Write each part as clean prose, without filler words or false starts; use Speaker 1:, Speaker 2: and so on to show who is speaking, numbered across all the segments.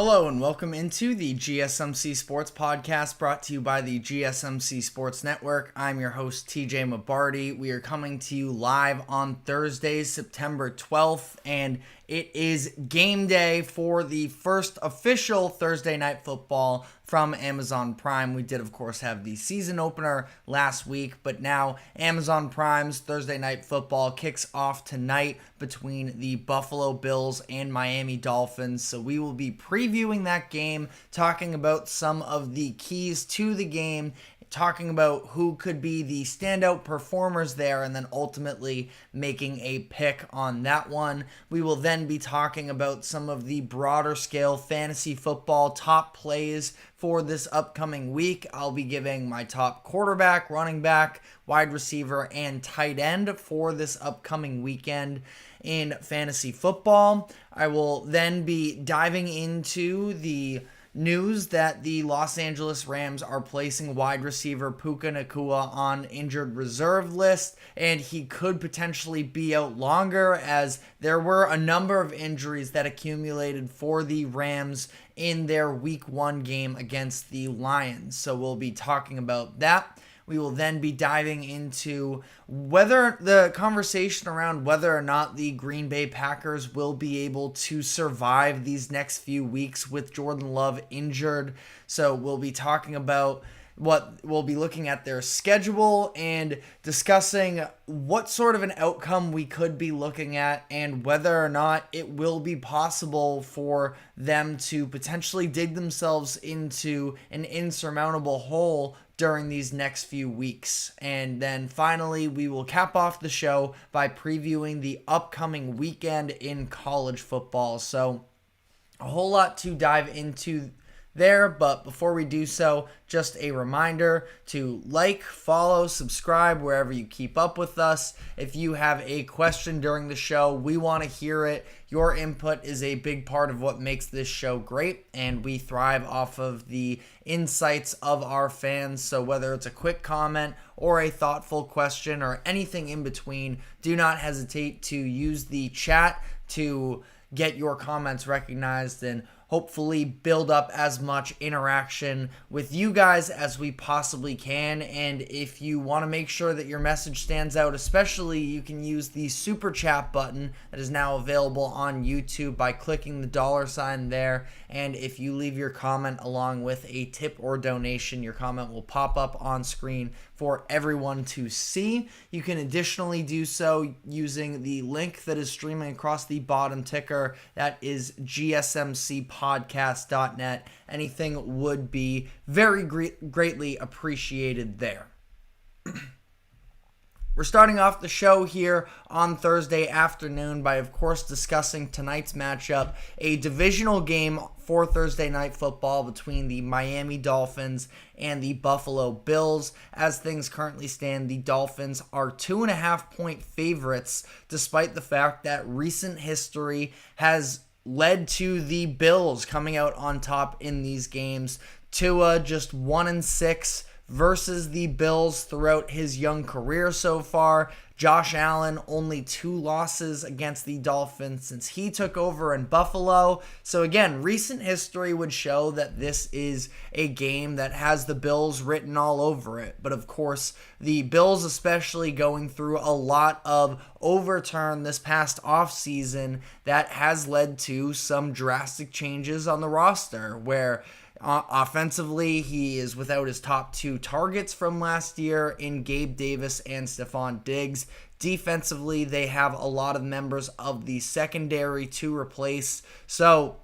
Speaker 1: Hello and welcome into the GSMC Sports Podcast brought to you by the GSMC Sports Network. I'm your host, TJ Mabarty. We are coming to you live on Thursday, September 12th, and it is game day for the first official Thursday Night Football from Amazon Prime. We did, of course, have the season opener last week, but now Amazon Prime's Thursday Night Football kicks off tonight between the Buffalo Bills and Miami Dolphins. So we will be previewing that game, talking about some of the keys to the game, talking about who could be the standout performers there, and then ultimately making a pick on that one. We will then be talking about some of the broader scale fantasy football top plays for this upcoming week. I'll be giving my top quarterback, running back, wide receiver, and tight end for this upcoming weekend in fantasy football. I will then be diving into the news that the Los Angeles Rams are placing wide receiver Puka Nacua on injured reserve list, and he could potentially be out longer as there were a number of injuries that accumulated for the Rams in their Week 1 game against the Lions. So we'll be talking about that. We will then be diving into whether the conversation around whether or not the Green Bay Packers will be able to survive these next few weeks with Jordan Love injured. So we'll be talking about what we'll be looking at their schedule and discussing what sort of an outcome we could be looking at and whether or not it will be possible for them to potentially dig themselves into an insurmountable hole during these next few weeks. And then finally, we will cap off the show by previewing the upcoming weekend in college football. So a whole lot to dive into there, but before we do so, just a reminder to like, follow, subscribe wherever you keep up with us. If you have a question during the show, we want to hear it. Your input is a big part of what makes this show great, and we thrive off of the insights of our fans. So whether it's a quick comment or a thoughtful question or anything in between, do not hesitate to use the chat to get your comments recognized and hopefully build up as much interaction with you guys as we possibly can. And if you want to make sure that your message stands out, especially, you can use the super chat button that is now available on YouTube by clicking the $sign there. And if you leave your comment along with a tip or donation, your comment will pop up on screen for everyone to see. You can additionally do so using the link that is streaming across the bottom ticker. That is gsmcpodcast.net. Anything would be very greatly appreciated there. We're starting off the show here on Thursday afternoon by, of course, discussing tonight's matchup, a divisional game for Thursday Night Football between the Miami Dolphins and the Buffalo Bills. As things currently stand, the Dolphins are 2.5-point favorites, despite the fact that recent history has led to the Bills coming out on top in these games. Tua just 1-6 versus the Bills throughout his young career so far. Josh Allen, only 2 losses against the Dolphins since he took over in Buffalo. So again, recent history would show that this is a game that has the Bills written all over it. But of course, the Bills especially going through a lot of overturn this past offseason that has led to some drastic changes on the roster where offensively, he is without his top 2 targets from last year in Gabe Davis and Stephon Diggs. Defensively, they have a lot of members of the secondary to replace. So,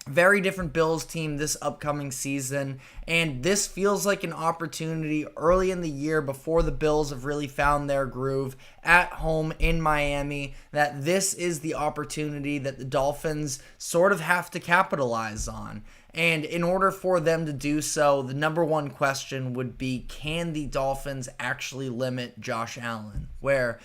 Speaker 1: very different Bills team this upcoming season, and this feels like an opportunity early in the year before the Bills have really found their groove at home in Miami, that this is the opportunity that the Dolphins sort of have to capitalize on. And in order for them to do so, the number one question would be, can the Dolphins actually limit Josh Allen? Where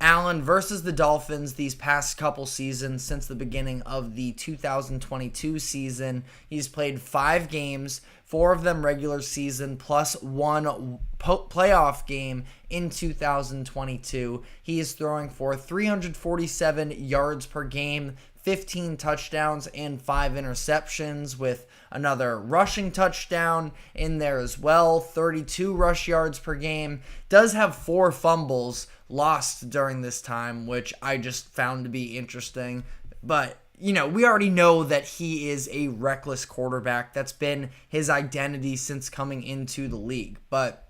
Speaker 1: Allen versus the Dolphins these past couple seasons since the beginning of the 2022 season. He's played 5 games, 4 of them regular season, plus 1 playoff game in 2022. He is throwing for 347 yards per game, 15 touchdowns, and 5 interceptions, with another rushing touchdown in there as well. 32 rush yards per game. Does have 4 fumbles lost during this time, which I just found to be interesting. But, we already know that he is a reckless quarterback. That's been his identity since coming into the league. But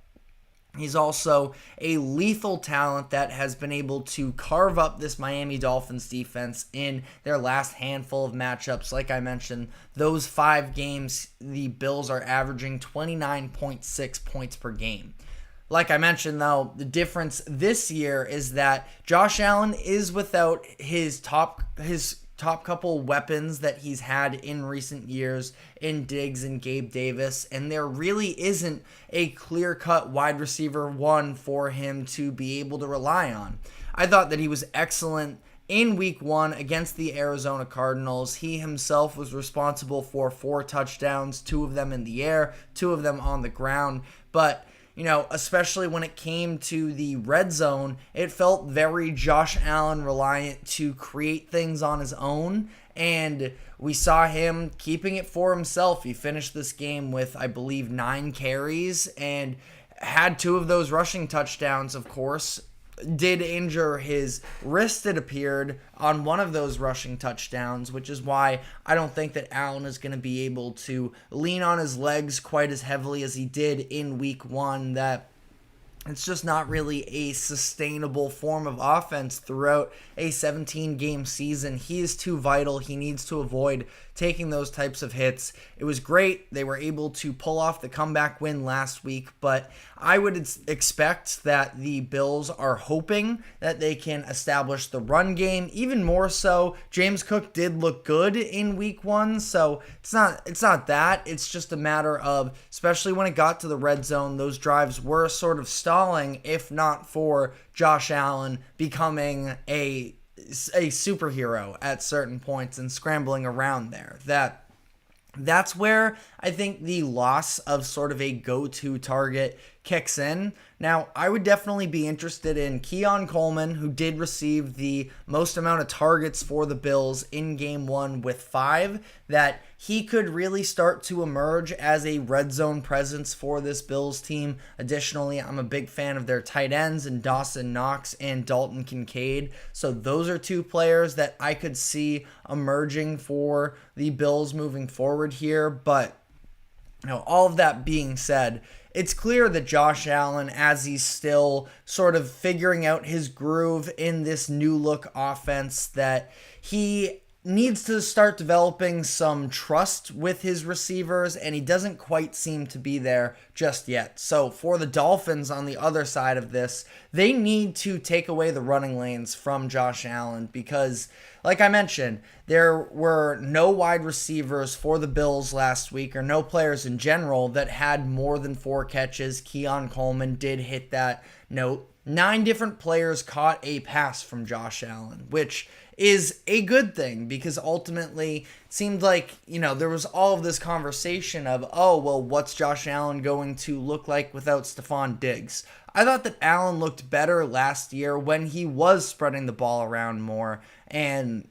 Speaker 1: he's also a lethal talent that has been able to carve up this Miami Dolphins defense in their last handful of matchups. Like I mentioned, those 5 games, the Bills are averaging 29.6 points per game. Like I mentioned, though, the difference this year is that Josh Allen is without his top couple weapons that he's had in recent years in Diggs and Gabe Davis, and there really isn't a clear-cut wide receiver 1 for him to be able to rely on. I thought that he was excellent in week 1 against the Arizona Cardinals. He himself was responsible for 4 touchdowns, 2 of them in the air, 2 of them on the ground, but especially when it came to the red zone, it felt very Josh Allen reliant to create things on his own, and we saw him keeping it for himself. He finished this game with, I believe, 9 carries and had 2 of those rushing touchdowns, of course. Did injure his wrist, it appeared, on one of those rushing touchdowns, which is why I don't think that Allen is going to be able to lean on his legs quite as heavily as he did in week 1. That it's just not really a sustainable form of offense throughout a 17-game season. He is too vital. He needs to avoid taking those types of hits. It was great. They were able to pull off the comeback win last week, but I would expect that the Bills are hoping that they can establish the run game even more so. James Cook did look good in week 1, so it's not that. It's just a matter of, especially when it got to the red zone, those drives were sort of stalling, if not for Josh Allen becoming a superhero at certain points and scrambling around there. That's where I think the loss of sort of a go-to target kicks in. Now, I would definitely be interested in Keon Coleman, who did receive the most amount of targets for the Bills in Game 1 with 5, that he could really start to emerge as a red zone presence for this Bills team. Additionally, I'm a big fan of their tight ends in Dawson Knox and Dalton Kincaid. So those are 2 players that I could see emerging for the Bills moving forward here. But all of that being said, it's clear that Josh Allen, as he's still sort of figuring out his groove in this new look offense, that he needs to start developing some trust with his receivers, and he doesn't quite seem to be there just yet. So for the Dolphins on the other side of this, they need to take away the running lanes from Josh Allen because, like I mentioned, there were no wide receivers for the Bills last week, or no players in general, that had more than 4 catches. Keon Coleman did hit that note. 9 different players caught a pass from Josh Allen, which is a good thing because ultimately it seemed like, there was all of this conversation of, what's Josh Allen going to look like without Stephon Diggs? I thought that Allen looked better last year when he was spreading the ball around more, and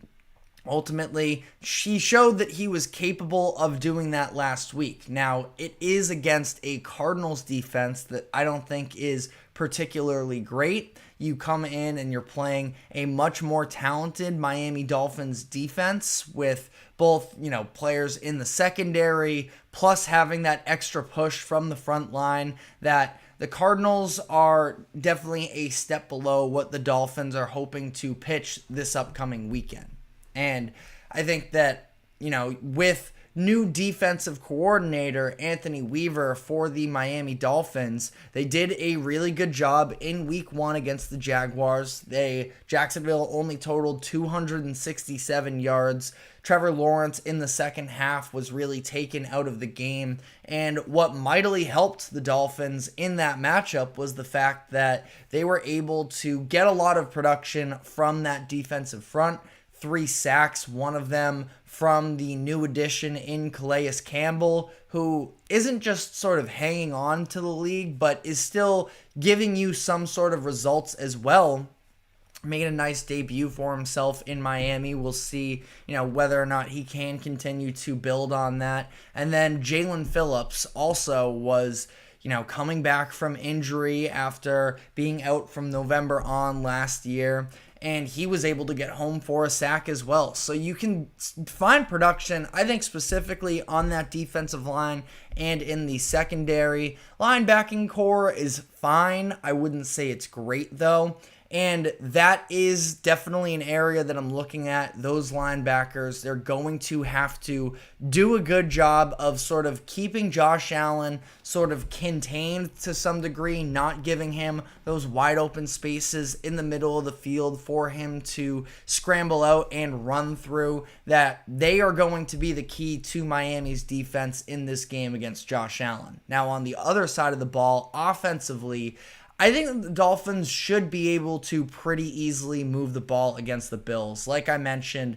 Speaker 1: ultimately, he showed that he was capable of doing that last week. Now, it is against a Cardinals defense that I don't think is particularly great. You come in and you're playing a much more talented Miami Dolphins defense with both, players in the secondary, plus having that extra push from the front line. That the Cardinals are definitely a step below what the Dolphins are hoping to pitch this upcoming weekend. And I think that, with new defensive coordinator, Anthony Weaver, for the Miami Dolphins. They did a really good job in week 1 against the Jaguars. Jacksonville only totaled 267 yards. Trevor Lawrence in the second half was really taken out of the game. And what mightily helped the Dolphins in that matchup was the fact that they were able to get a lot of production from that defensive front. 3 sacks, one of them from the new addition in Calais Campbell, who isn't just sort of hanging on to the league, but is still giving you some sort of results as well. Made a nice debut for himself in Miami. We'll see, whether or not he can continue to build on that. And then Jalen Phillips also was, coming back from injury after being out from November on last year. And he was able to get home for a sack as well. So you can find production, I think, specifically on that defensive line and in the secondary. Linebacking core is fine. I wouldn't say it's great, though. And that is definitely an area that I'm looking at. Those linebackers, they're going to have to do a good job of sort of keeping Josh Allen sort of contained to some degree, not giving him those wide open spaces in the middle of the field for him to scramble out and run through. That they are going to be the key to Miami's defense in this game against Josh Allen. Now, on the other side of the ball, offensively, I think the Dolphins should be able to pretty easily move the ball against the Bills. Like I mentioned,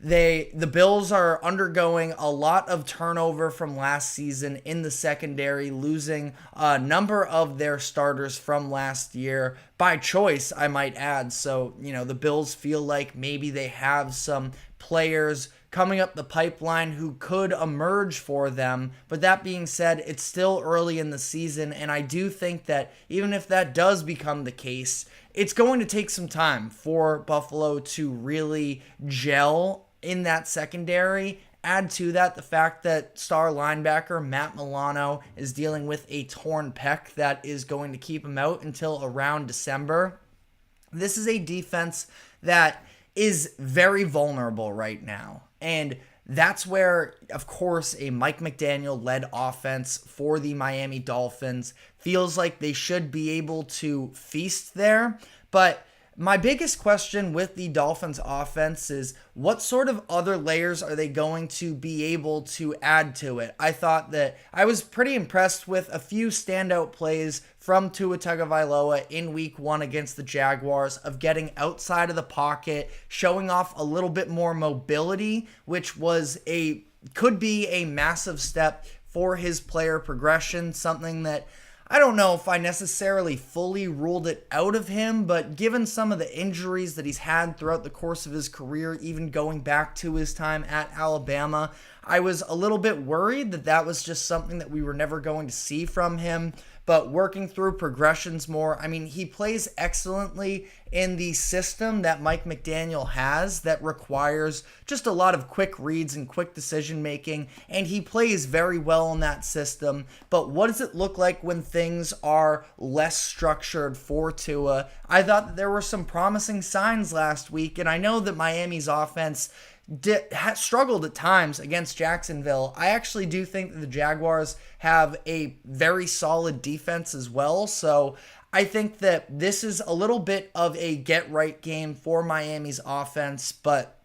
Speaker 1: the Bills are undergoing a lot of turnover from last season in the secondary, losing a number of their starters from last year by choice, I might add. So, the Bills feel like maybe they have some players coming up the pipeline who could emerge for them. But that being said, it's still early in the season, and I do think that even if that does become the case, it's going to take some time for Buffalo to really gel in that secondary. Add to that the fact that star linebacker Matt Milano is dealing with a torn pec that is going to keep him out until around December. This is a defense that is very vulnerable right now. And that's where, of course, a Mike McDaniel-led offense for the Miami Dolphins feels like they should be able to feast there. But my biggest question with the Dolphins offense is what sort of other layers are they going to be able to add to it? I thought that I was pretty impressed with a few standout plays from Tua Tagovailoa in week 1 against the Jaguars of getting outside of the pocket, showing off a little bit more mobility, which could be a massive step for his player progression, something that I don't know if I necessarily fully ruled it out of him, but given some of the injuries that he's had throughout the course of his career, even going back to his time at Alabama, I was a little bit worried that was just something that we were never going to see from him. But working through progressions more, he plays excellently in the system that Mike McDaniel has that requires just a lot of quick reads and quick decision making, and he plays very well in that system. But what does it look like when things are less structured for Tua? I thought that there were some promising signs last week, and I know that Miami's offense struggled at times against Jacksonville. I actually do think that the Jaguars have a very solid defense as well. So I think that this is a little bit of a get-right game for Miami's offense. But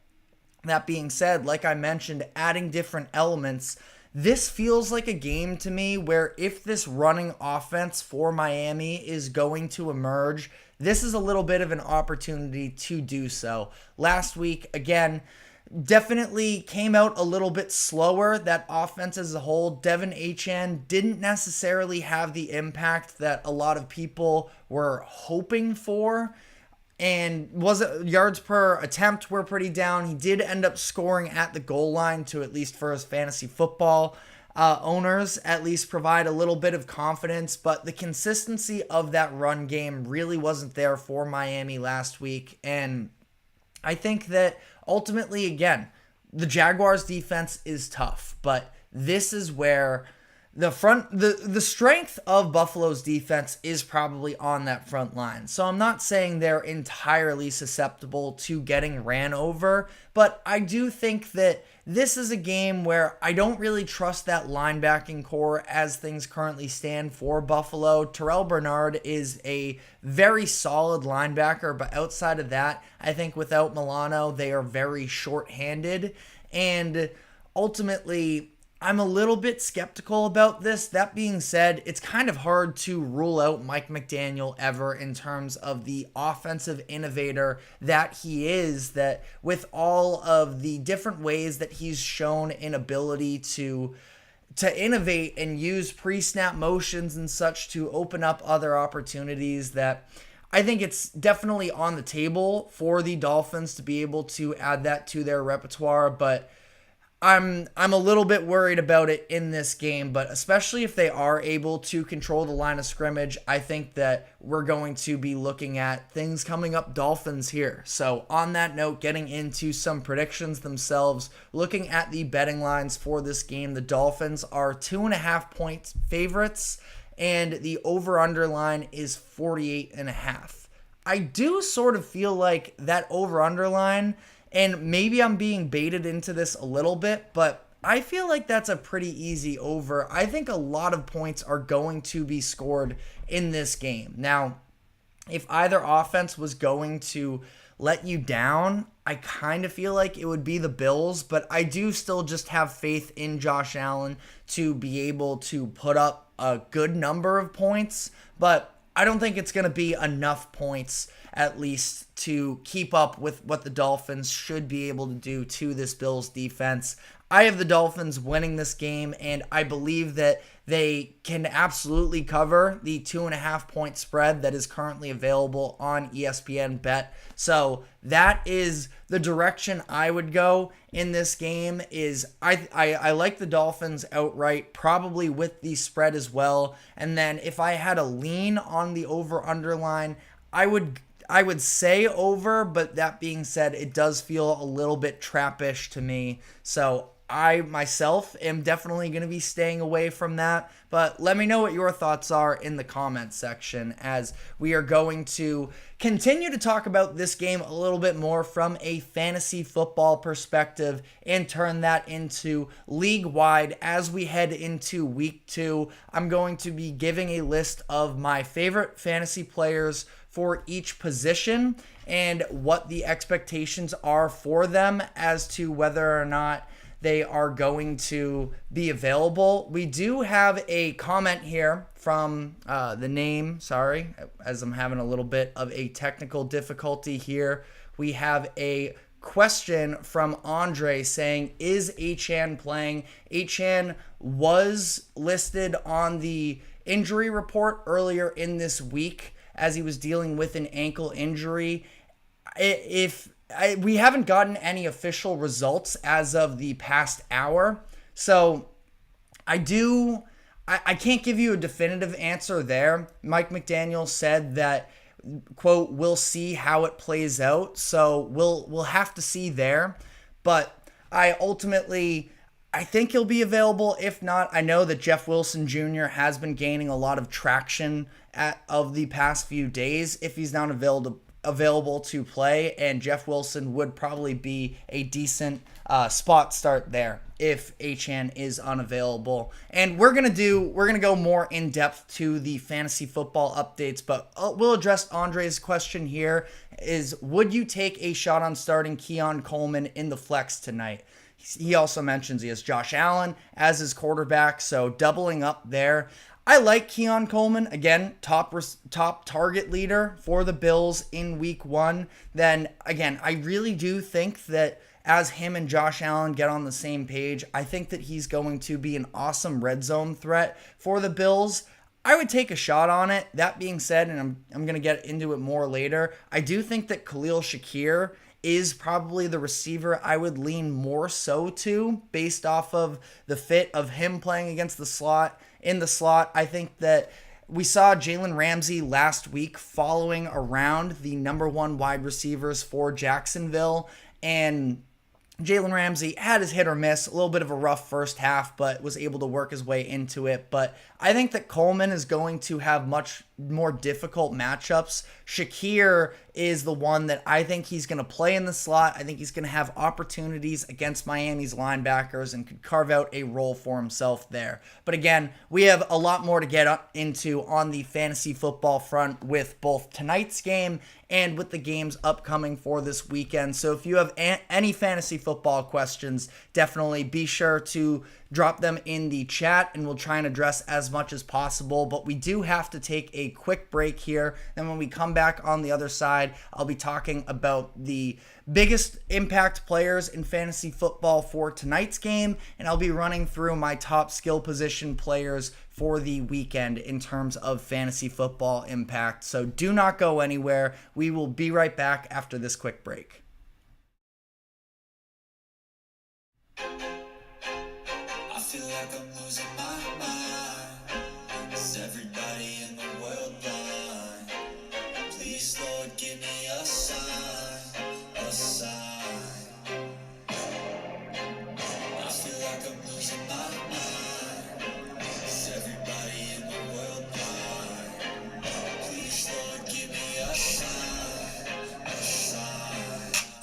Speaker 1: that being said, like I mentioned, adding different elements, this feels like a game to me where if this running offense for Miami is going to emerge, this is a little bit of an opportunity to do so. Last week, again, definitely came out a little bit slower, that offense as a whole. Devin Achane didn't necessarily have the impact that a lot of people were hoping for. And yards per attempt were pretty down. He did end up scoring at the goal line to, at least for his fantasy football owners, at least provide a little bit of confidence. But the consistency of that run game really wasn't there for Miami last week. And I think that ultimately, again, the Jaguars defense is tough, but this is where the strength of Buffalo's defense is probably on that front line. So I'm not saying they're entirely susceptible to getting ran over, but I do think that this is a game where I don't really trust that linebacking core as things currently stand for Buffalo. Terrell Bernard is a very solid linebacker, but outside of that, I think without Milano, they are very short-handed. And ultimately, I'm a little bit skeptical about this. That being said, it's kind of hard to rule out Mike McDaniel ever in terms of the offensive innovator that he is, that with all of the different ways that he's shown an ability to innovate and use pre-snap motions and such to open up other opportunities, that I think it's definitely on the table for the Dolphins to be able to add that to their repertoire, but I'm a little bit worried about it in this game, but especially if they are able to control the line of scrimmage, I think that we're going to be looking at things coming up Dolphins here. So on that note, getting into some predictions themselves, looking at the betting lines for this game, the Dolphins are 2.5-point favorites, and the over-under line is 48.5. I do sort of feel like that over-under line, and maybe I'm being baited into this a little bit, but I feel like that's a pretty easy over. I think a lot of points are going to be scored in this game. Now, if either offense was going to let you down, I kind of feel like it would be the Bills, but I do still just have faith in Josh Allen to be able to put up a good number of points, but I don't think it's going to be enough points, at least, to keep up with what the Dolphins should be able to do to this Bills defense. I have the Dolphins winning this game, and I believe that they can absolutely cover the 2.5-point spread that is currently available on ESPN Bet. So that is the direction I would go in this game. Is I like the Dolphins outright, probably with the spread as well. And then if I had a lean on the over-under line, I would say over, but that being said, it does feel a little bit trappish to me. So I myself am definitely going to be staying away from that, but let me know what your thoughts are in the comments section, as we are going to continue to talk about this game a little bit more from a fantasy football perspective and turn that into league-wide as we head into week 2. I'm going to be giving a list of my favorite fantasy players for each position and what the expectations are for them as to whether or not they are going to be available. We do have a comment here from the name, sorry, as I'm having a little bit of a technical difficulty here. We have a question from Andre saying, is Achane playing? Achane was listed on the injury report earlier in this week as he was dealing with an ankle injury. We haven't gotten any official results as of the past hour, so I can't give you a definitive answer there. Mike McDaniel said that, quote, we'll see how it plays out, so we'll have to see there, but I think he'll be available. If not, I know that Jeff Wilson Jr. has been gaining a lot of traction of the past few days if he's not available to play, and Jeff Wilson would probably be a decent spot start there if Achane is unavailable. And we're gonna go more in depth to the fantasy football updates, but we'll address Andre's question here: is would you take a shot on starting Keon Coleman in the flex tonight? He also mentions he has Josh Allen as his quarterback, so doubling up there. I like Keon Coleman, again, top target leader for the Bills in week 1. Then, again, I really do think that as him and Josh Allen get on the same page, I think that he's going to be an awesome red zone threat for the Bills. I would take a shot on it. That being said, and I'm going to get into it more later, I do think that Khalil Shakir is probably the receiver I would lean more so to based off of the fit of him playing against the slot. In the slot, I think that we saw Jalen Ramsey last week following around the number 1 wide receivers for Jacksonville, and Jalen Ramsey had his hit or miss, a little bit of a rough first half, but was able to work his way into it. But I think that Coleman is going to have much more difficult matchups. Shakir is the one that I think he's going to play in the slot. I think he's going to have opportunities against Miami's linebackers and could carve out a role for himself there. But again, we have a lot more to get into on the fantasy football front with both tonight's game and with the games upcoming for this weekend. So if you have any fantasy football questions, definitely be sure to drop them in the chat and we'll try and address as much as possible. But we do have to take a quick break here. Then when we come back on the other side, I'll be talking about the biggest impact players in fantasy football for tonight's game, and I'll be running through my top skill position players for the weekend in terms of fantasy football impact. So do not go anywhere. We will be right back after this quick break.
Speaker 2: I feel like I'm losing my mind. Is everybody in the world blind? Please, Lord, give me a sign, a sign. I feel like I'm losing my mind. Is everybody in the world blind? Please, Lord, give me a sign, a sign.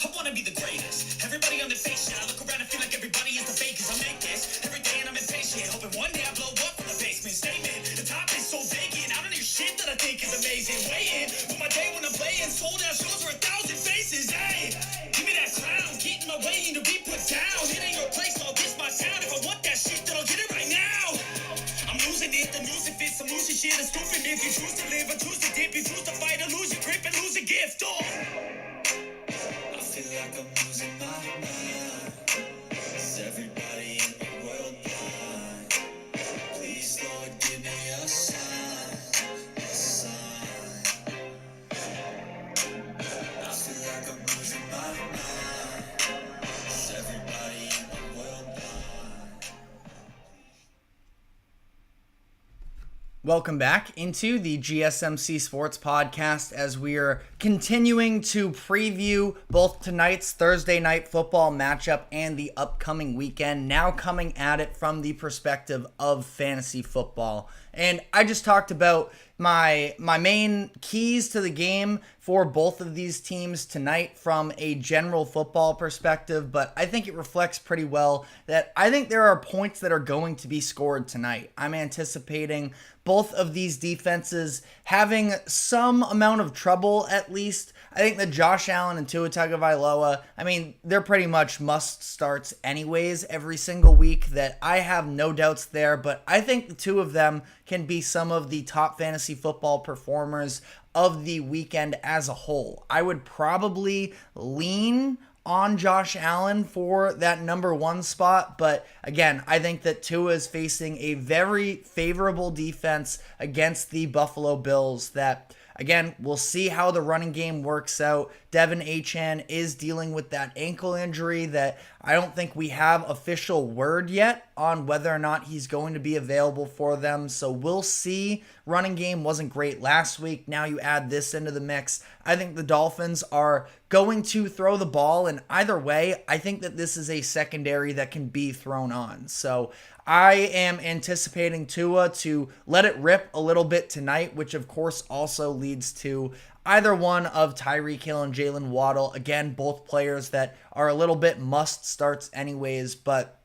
Speaker 2: I wanna be the greatest. Everybody on the face shit. I look around and feel like everybody is the fakest. I make this every day and I'm impatient. Hoping one day I blow up from the basement. Statement, the top is so vacant. I don't hear shit that I think is amazing. Waiting for my day when I'm playing. Sold out shows for 1,000 faces. Hey, give me that crown. Get in my way and to be put down. It ain't your place, I'll diss my sound. If I want that shit, then I'll get it right now. I'm losing it, the news if it's some losing shit. It's stupid if you choose to live or choose to dip. You choose to fight or lose your grip and lose a gift. Oh. I feel like I'm losing my mind. Is everybody in the world blind? Please, Lord, give me a sign, a sign. I feel like I'm losing my mind. Is everybody in the world blind?
Speaker 1: Welcome back into the GSMC Sports Podcast as we are continuing to preview both tonight's Thursday night football matchup and the upcoming weekend, now coming at it from the perspective of fantasy football. And I just talked about my main keys to the game for both of these teams tonight from a general football perspective, but I think it reflects pretty well that I think there are points that are going to be scored tonight. I'm anticipating both of these defenses having some amount of trouble at least. I think that Josh Allen and Tua Tagovailoa, I mean, they're pretty much must starts anyways every single week, that I have no doubts there, but I think the two of them can be some of the top fantasy football performers of the weekend as a whole. I would probably lean on Josh Allen for that number one spot, but again, I think that Tua is facing a very favorable defense against the Buffalo Bills that, again, we'll see how the running game works out. Devin Achane is dealing with that ankle injury that I don't think we have official word yet on whether or not he's going to be available for them. So we'll see. Running game wasn't great last week. Now you add this into the mix. I think the Dolphins are going to throw the ball, and either way, I think that this is a secondary that can be thrown on. So I am anticipating Tua to let it rip a little bit tonight, which of course also leads to either one of Tyreek Hill and Jalen Waddle. Again, both players that are a little bit must starts anyways, but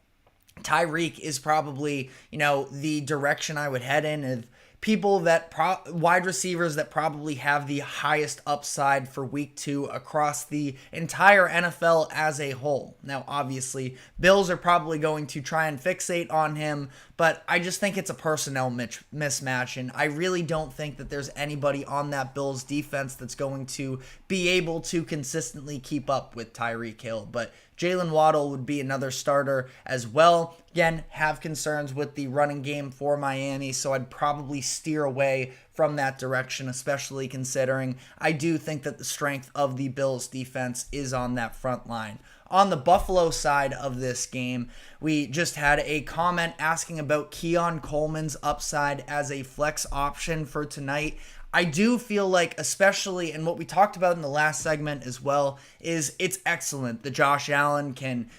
Speaker 1: Tyreek is probably, the direction I would head in. Of people that wide receivers that probably have the highest upside for week 2 across the entire NFL as a whole. Now, obviously, Bills are probably going to try and fixate on him, but I just think it's a personnel mismatch, and I really don't think that there's anybody on that Bills defense that's going to be able to consistently keep up with Tyreek Hill. But Jalen Waddle would be another starter as well. Again, have concerns with the running game for Miami, so I'd probably steer away from that direction, especially considering I do think that the strength of the Bills defense is on that front line. On the Buffalo side of this game, we just had a comment asking about Keon Coleman's upside as a flex option for tonight. I do feel like, especially, and what we talked about in the last segment as well, is it's excellent that Josh Allen can,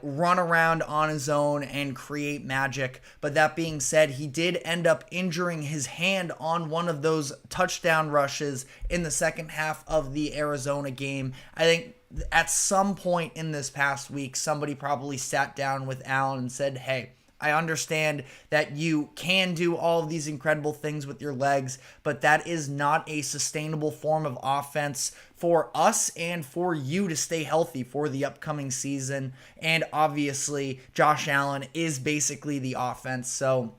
Speaker 1: run around on his own and create magic. But that being said, he did end up injuring his hand on one of those touchdown rushes in the second half of the Arizona game. I think at some point in this past week, somebody probably sat down with Allen and said, hey, I understand that you can do all of these incredible things with your legs, but that is not a sustainable form of offense for us and for you to stay healthy for the upcoming season. And obviously, Josh Allen is basically the offense. So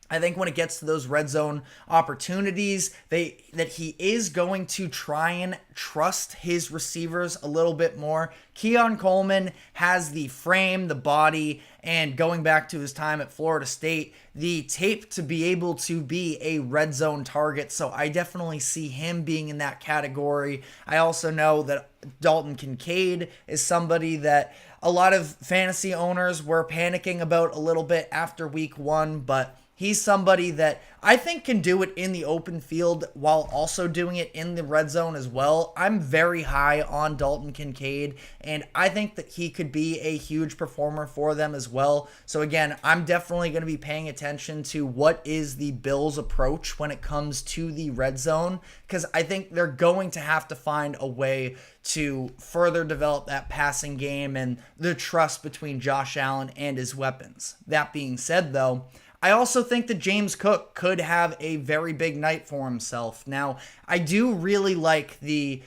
Speaker 1: I think when it gets to those red zone opportunities, that he is going to try and trust his receivers a little bit more. Keon Coleman has the frame, the body, and going back to his time at Florida State, the tape to be able to be a red zone target. So I definitely see him being in that category. I also know that Dalton Kincaid is somebody that a lot of fantasy owners were panicking about a little bit after week 1, but he's somebody that I think can do it in the open field while also doing it in the red zone as well. I'm very high on Dalton Kincaid, and I think that he could be a huge performer for them as well. So again, I'm definitely going to be paying attention to what is the Bills' approach when it comes to the red zone, because I think they're going to have to find a way to further develop that passing game and the trust between Josh Allen and his weapons. That being said, though, I also think that James Cook could have a very big night for himself. Now, I do really like the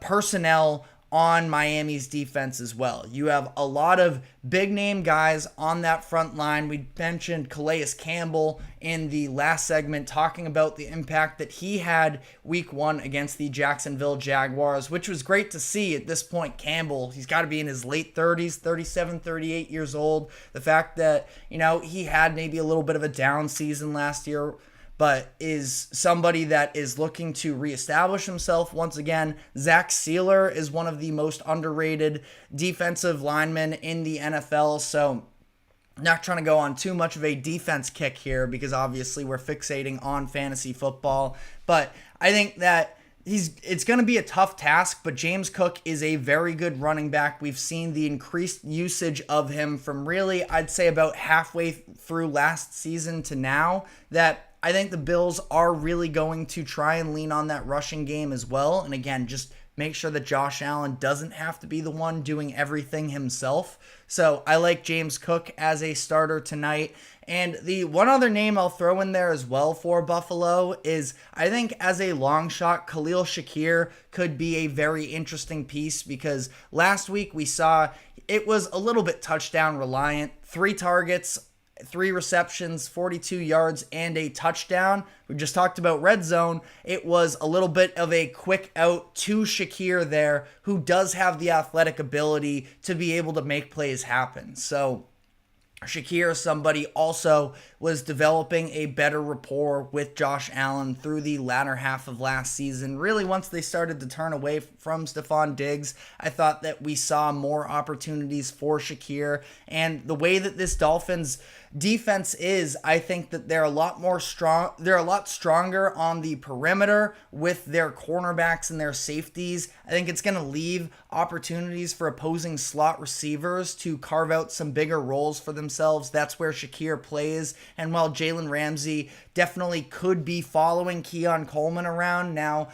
Speaker 1: personnel on Miami's defense as well. You have a lot of big name guys on that front line. We mentioned Calais Campbell in the last segment, talking about the impact that he had week 1 against the Jacksonville Jaguars, which was great to see at this point. Campbell, he's got to be in his late 30s, 37, 38 years old. The fact that, he had maybe a little bit of a down season last year, but is somebody that is looking to reestablish himself once again. Zach Sealer is one of the most underrated defensive linemen in the NFL, so not trying to go on too much of a defense kick here because obviously we're fixating on fantasy football, but I think that it's going to be a tough task, but James Cook is a very good running back. We've seen the increased usage of him from really, I'd say about halfway through last season to now, that I think the Bills are really going to try and lean on that rushing game as well. And again, just make sure that Josh Allen doesn't have to be the one doing everything himself. So I like James Cook as a starter tonight. And the one other name I'll throw in there as well for Buffalo is, I think as a long shot, Khalil Shakir could be a very interesting piece, because last week we saw it was a little bit touchdown reliant. 3 targets, 3 receptions, 42 yards, and a touchdown. We just talked about red zone. It was a little bit of a quick out to Shakir there, who does have the athletic ability to be able to make plays happen. So Shakir, somebody also was developing a better rapport with Josh Allen through the latter half of last season. Really, once they started to turn away from Stephon Diggs, I thought that we saw more opportunities for Shakir. And the way that this Dolphins defense is, I think that they're a lot stronger on the perimeter with their cornerbacks and their safeties. I think it's going to leave opportunities for opposing slot receivers to carve out some bigger roles for themselves. That's where Shakir plays. And while Jalen Ramsey definitely could be following Keon Coleman around now,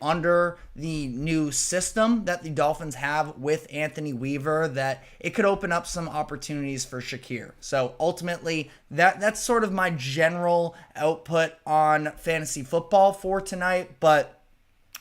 Speaker 1: under the new system that the Dolphins have with Anthony Weaver, that it could open up some opportunities for Shakir. So ultimately, that's sort of my general output on fantasy football for tonight, but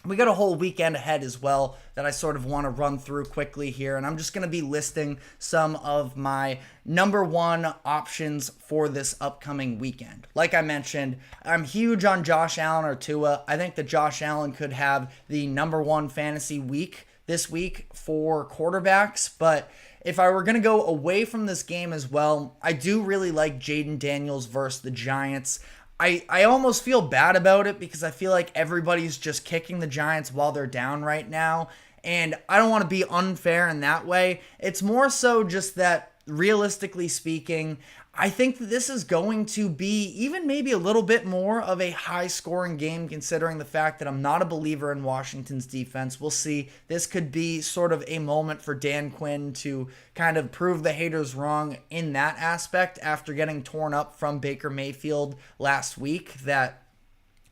Speaker 1: we got a whole weekend ahead as well that I sort of want to run through quickly here, and I'm just going to be listing some of my number 1 options for this upcoming weekend. Like I mentioned, I'm huge on Josh Allen or Tua. I think that Josh Allen could have the number 1 fantasy week this week for quarterbacks, but if I were going to go away from this game as well, I do really like Jaden Daniels versus the Giants. I almost feel bad about it because I feel like everybody's just kicking the Giants while they're down right now. And I don't want to be unfair in that way. It's more so just that, realistically speaking, I think that this is going to be even maybe a little bit more of a high scoring game, considering the fact that I'm not a believer in Washington's defense. We'll see. This could be sort of a moment for Dan Quinn to kind of prove the haters wrong in that aspect after getting torn up from Baker Mayfield last week. That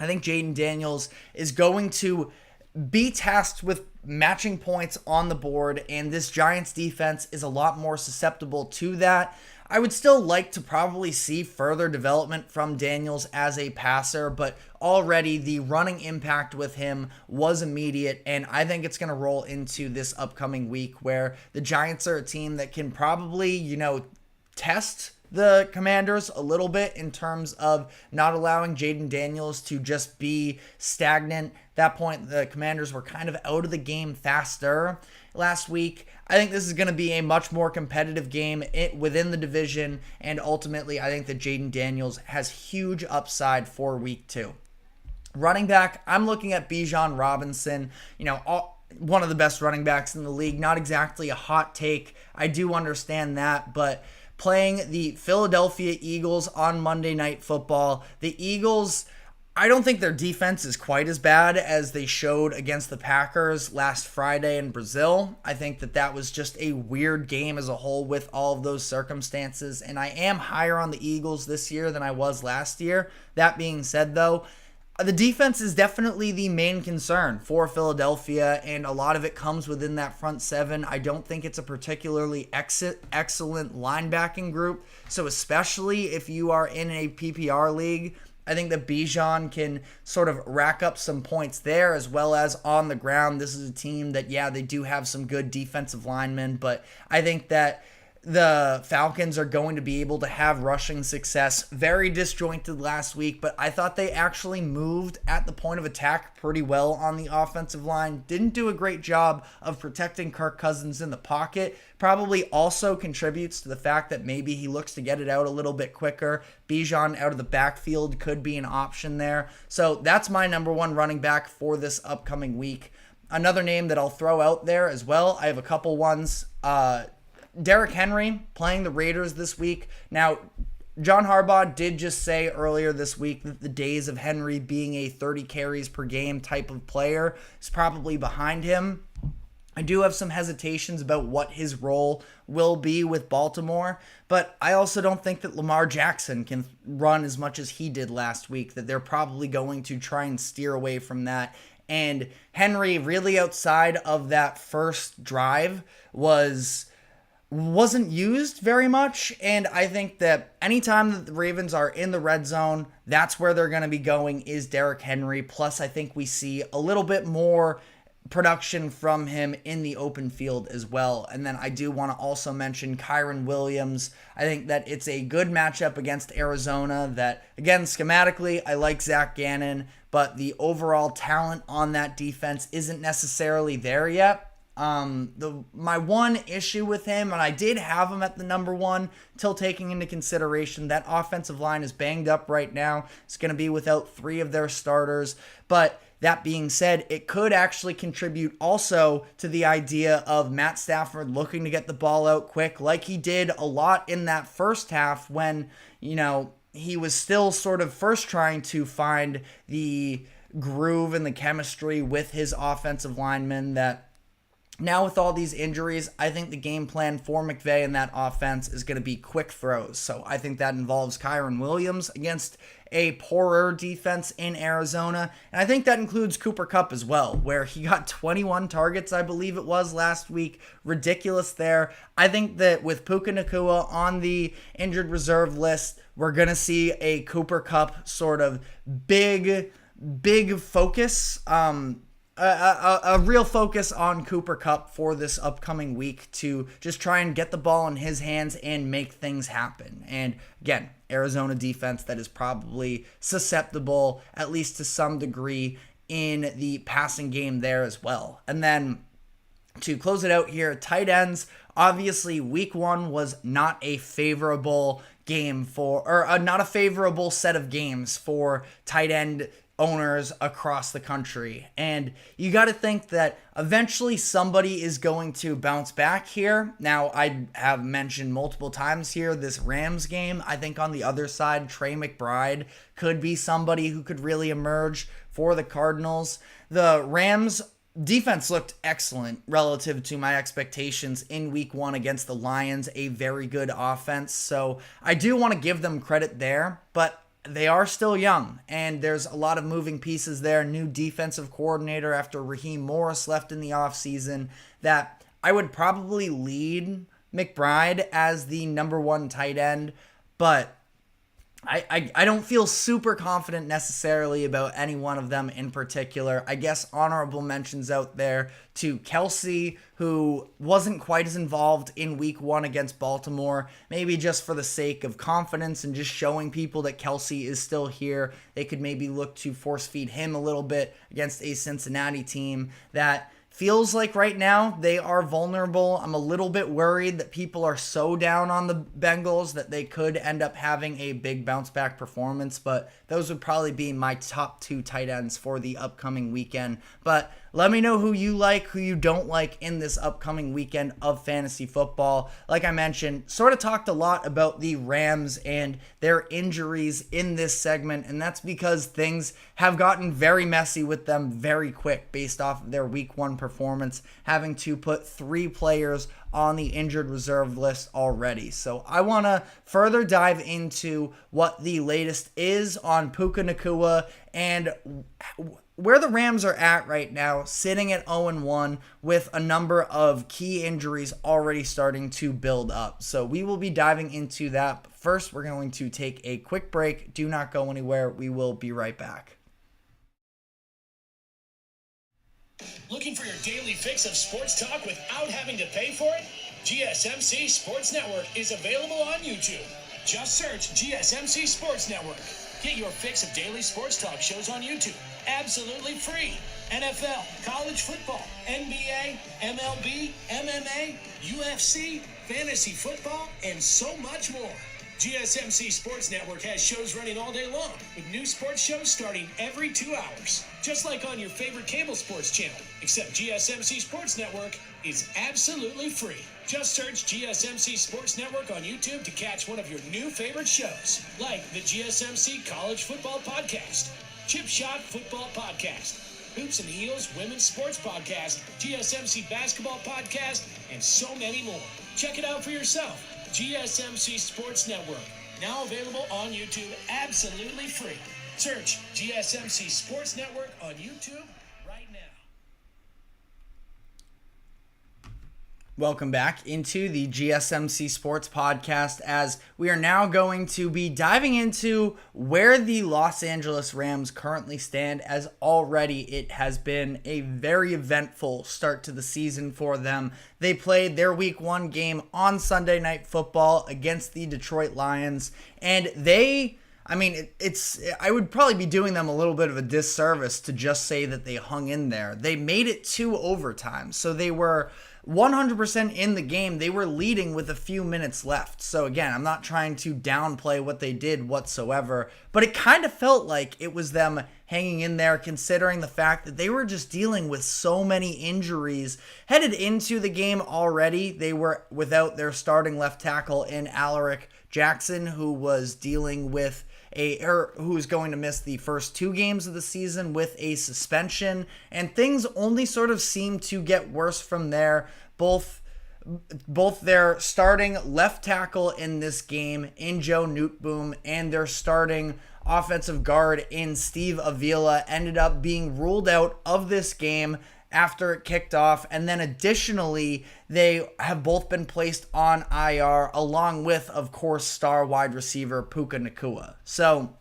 Speaker 1: I think Jaden Daniels is going to be tasked with matching points on the board, and this Giants defense is a lot more susceptible to that. I would still like to probably see further development from Daniels as a passer, but already the running impact with him was immediate, and I think it's going to roll into this upcoming week where the Giants are a team that can probably, test the Commanders a little bit in terms of not allowing Jaden Daniels to just be stagnant. At that point, the Commanders were kind of out of the game faster last week. I think this is going to be a much more competitive game within the division, and ultimately I think that Jaden Daniels has huge upside for week 2. Running back, I'm looking at Bijan Robinson, one of the best running backs in the league. Not exactly a hot take, I do understand that, but playing the Philadelphia Eagles on Monday Night Football, the Eagles, I don't think their defense is quite as bad as they showed against the Packers last Friday in Brazil. I think that was just a weird game as a whole with all of those circumstances, and I am higher on the Eagles this year than I was last year. That being said, though, the defense is definitely the main concern for Philadelphia, and a lot of it comes within that front seven. I don't think it's a particularly excellent linebacking group, so especially if you are in a PPR league, I think that Bijan can sort of rack up some points there as well as on the ground. This is a team that, they do have some good defensive linemen, but I think that the Falcons are going to be able to have rushing success. Very disjointed last week, but I thought they actually moved at the point of attack pretty well on the offensive line. Didn't do a great job of protecting Kirk Cousins in the pocket. Probably also contributes to the fact that maybe he looks to get it out a little bit quicker. Bijan out of the backfield could be an option there. So that's my number one running back for this upcoming week. Another name that I'll throw out there as well, I have a couple ones. Derrick Henry playing the Raiders this week. Now, John Harbaugh did just say earlier this week that the days of Henry being a 30 carries per game type of player is probably behind him. I do have some hesitations about what his role will be with Baltimore, but I also don't think that Lamar Jackson can run as much as he did last week, that they're probably going to try and steer away from that. And Henry, really outside of that first drive, wasn't used very much, and I think that anytime that the Ravens are in the red zone, that's where they're going to be going is Derrick Henry. Plus, I think we see a little bit more production from him in the open field as well. And then I do want to also mention Kyren Williams. I think that it's a good matchup against Arizona that, again, schematically, I like Zach Gannon, but the overall talent on that defense isn't necessarily there yet. My one issue with him, and I did have him at the number one till taking into consideration that offensive line is banged up right now. It's going to be without 3 of their starters. But that being said, it could actually contribute also to the idea of Matt Stafford looking to get the ball out quick, like he did a lot in that first half when, he was still sort of first trying to find the groove and the chemistry with his offensive linemen. That now with all these injuries, I think the game plan for McVay and that offense is going to be quick throws. So I think that involves Kyren Williams against a poorer defense in Arizona. And I think that includes Cooper Kupp as well, where he got 21 targets, I believe it was, last week. Ridiculous there. I think that with Puka Nacua on the injured reserve list, we're going to see a Cooper Kupp sort of big focus, a real focus on Cooper Kupp for this upcoming week to just try and get the ball in his hands and make things happen. And again, Arizona defense that is probably susceptible, at least to some degree, in the passing game there as well. And then to close it out here, tight ends, obviously week 1 was not a favorable game not a favorable set of games for tight end owners across the country. And you got to think that eventually somebody is going to bounce back here. Now, I have mentioned multiple times here this Rams game. I think on the other side, Trey McBride could be somebody who could really emerge for the Cardinals. The Rams defense looked excellent relative to my expectations in week 1 against the Lions, a very good offense. So I do want to give them credit there, but they are still young, and there's a lot of moving pieces there. New defensive coordinator after Raheem Morris left in the offseason, that I would probably lead McBride as the number 1 tight end, but I don't feel super confident necessarily about any one of them in particular. I guess honorable mentions out there to Kelsey, who wasn't quite as involved in week 1 against Baltimore, maybe just for the sake of confidence and just showing people that Kelsey is still here. They could maybe look to force feed him a little bit against a Cincinnati team that feels like right now they are vulnerable. I'm a little bit worried that people are so down on the Bengals that they could end up having a big bounce back performance, but those would probably be my top 2 tight ends for the upcoming weekend. But let me know who you like, who you don't like in this upcoming weekend of fantasy football. Like I mentioned, sort of talked a lot about the Rams and their injuries in this segment, and that's because things have gotten very messy with them very quick based off of their week 1 performance, having to put 3 players on the injured reserve list already. So I want to further dive into what the latest is on Puka Nacua and where the Rams are at right now, sitting at 0-1 with a number of key injuries already starting to build up. So we will be diving into that. But first, we're going to take a quick break. Do not go anywhere. We will be right back.
Speaker 3: Looking for your daily fix of sports talk without having to pay for it? GSMC Sports Network is available on YouTube. Just search GSMC Sports Network. Get your fix of daily sports talk shows on YouTube, absolutely free. NFL, college football, NBA, MLB, MMA, UFC, fantasy football, and so much more. GSMC Sports Network has shows running all day long, with new sports shows starting every 2 hours. Just like on your favorite cable sports channel, except GSMC Sports Network is absolutely free. Just search GSMC Sports Network on YouTube to catch one of your new favorite shows, like the GSMC College Football Podcast, Chip Shot Football Podcast, Hoops and Heels Women's Sports Podcast, GSMC Basketball Podcast, and so many more. Check it out for yourself. GSMC Sports Network, now available on YouTube absolutely free. Search GSMC Sports Network on YouTube right now.
Speaker 1: Welcome back into the GSMC Sports Podcast, as we are now going to be diving into where the Los Angeles Rams currently stand, as already it has been a very eventful start to the season for them. They played their week 1 game on Sunday Night Football against the Detroit Lions, and I would probably be doing them a little bit of a disservice to just say that they hung in there. They made it to overtime, so they were 100% in the game. They were leading with a few minutes left. So again, I'm not trying to downplay what they did whatsoever, but it kind of felt like it was them hanging in there, considering the fact that they were just dealing with so many injuries. Headed into the game already, they were without their starting left tackle in Alaric Jackson, who was dealing with who is going to miss the first 2 games of the season with a suspension, and things only sort of seem to get worse from there. Both their starting left tackle in this game in Joe Newtboom and their starting offensive guard in Steve Avila ended up being ruled out of this game after it kicked off, and then additionally they have both been placed on IR, along with, of course, star wide receiver Puka Nacua. So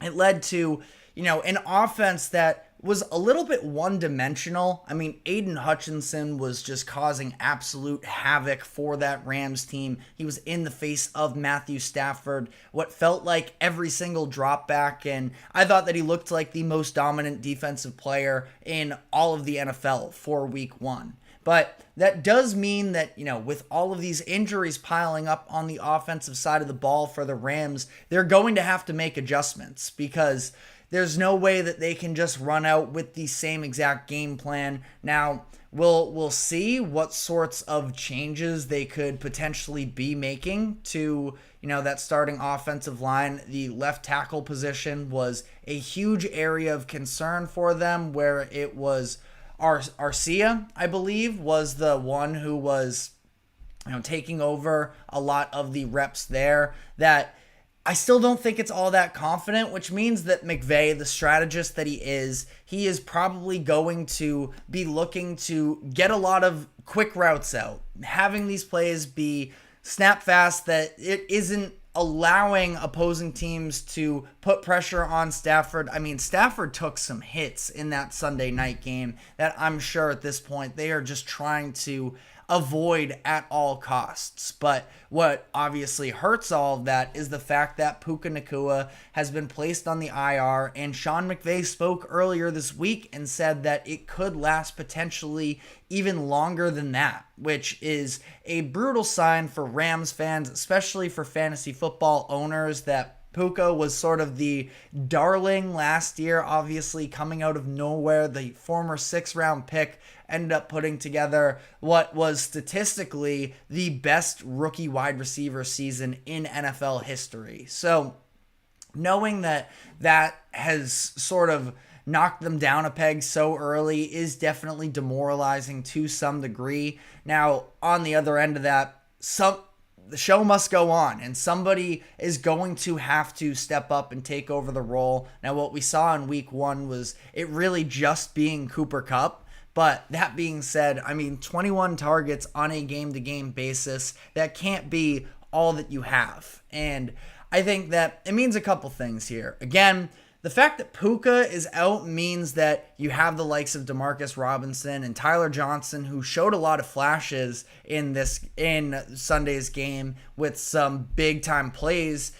Speaker 1: it led to, an offense that was a little bit one-dimensional. I mean, Aiden Hutchinson was just causing absolute havoc for that Rams team. He was in the face of Matthew Stafford, what felt like every single drop back, and I thought that he looked like the most dominant defensive player in all of the NFL for week 1. But that does mean that, with all of these injuries piling up on the offensive side of the ball for the Rams, they're going to have to make adjustments, because there's no way that they can just run out with the same exact game plan. Now, we'll see what sorts of changes they could potentially be making to, that starting offensive line. The left tackle position was a huge area of concern for them, where it was Arcia, I believe, was the one who was taking over a lot of the reps there. That I still don't think it's all that confident, which means that McVay, the strategist that he is probably going to be looking to get a lot of quick routes out, having these plays be snap fast, that it isn't allowing opposing teams to put pressure on Stafford. I mean, Stafford took some hits in that Sunday night game that I'm sure at this point they are just trying to avoid at all costs. But what obviously hurts all of that is the fact that Puka Nacua has been placed on the IR, and Sean McVay spoke earlier this week and said that it could last potentially even longer than that, which is a brutal sign for Rams fans, especially for fantasy football owners, that Puka was sort of the darling last year, obviously coming out of nowhere. The former 6th-round pick ended up putting together what was statistically the best rookie wide receiver season in NFL history. So knowing that has sort of knocked them down a peg so early is definitely demoralizing to some degree. Now, on the other end of that, the show must go on, and somebody is going to have to step up and take over the role. Now, what we saw in week 1 was it really just being Cooper Kupp. But that being said, 21 targets on a game-to-game basis, that can't be all that you have. And I think that it means a couple things here. Again, the fact that Puka is out means that you have the likes of Demarcus Robinson and Tyler Johnson, who showed a lot of flashes in Sunday's game with some big-time plays.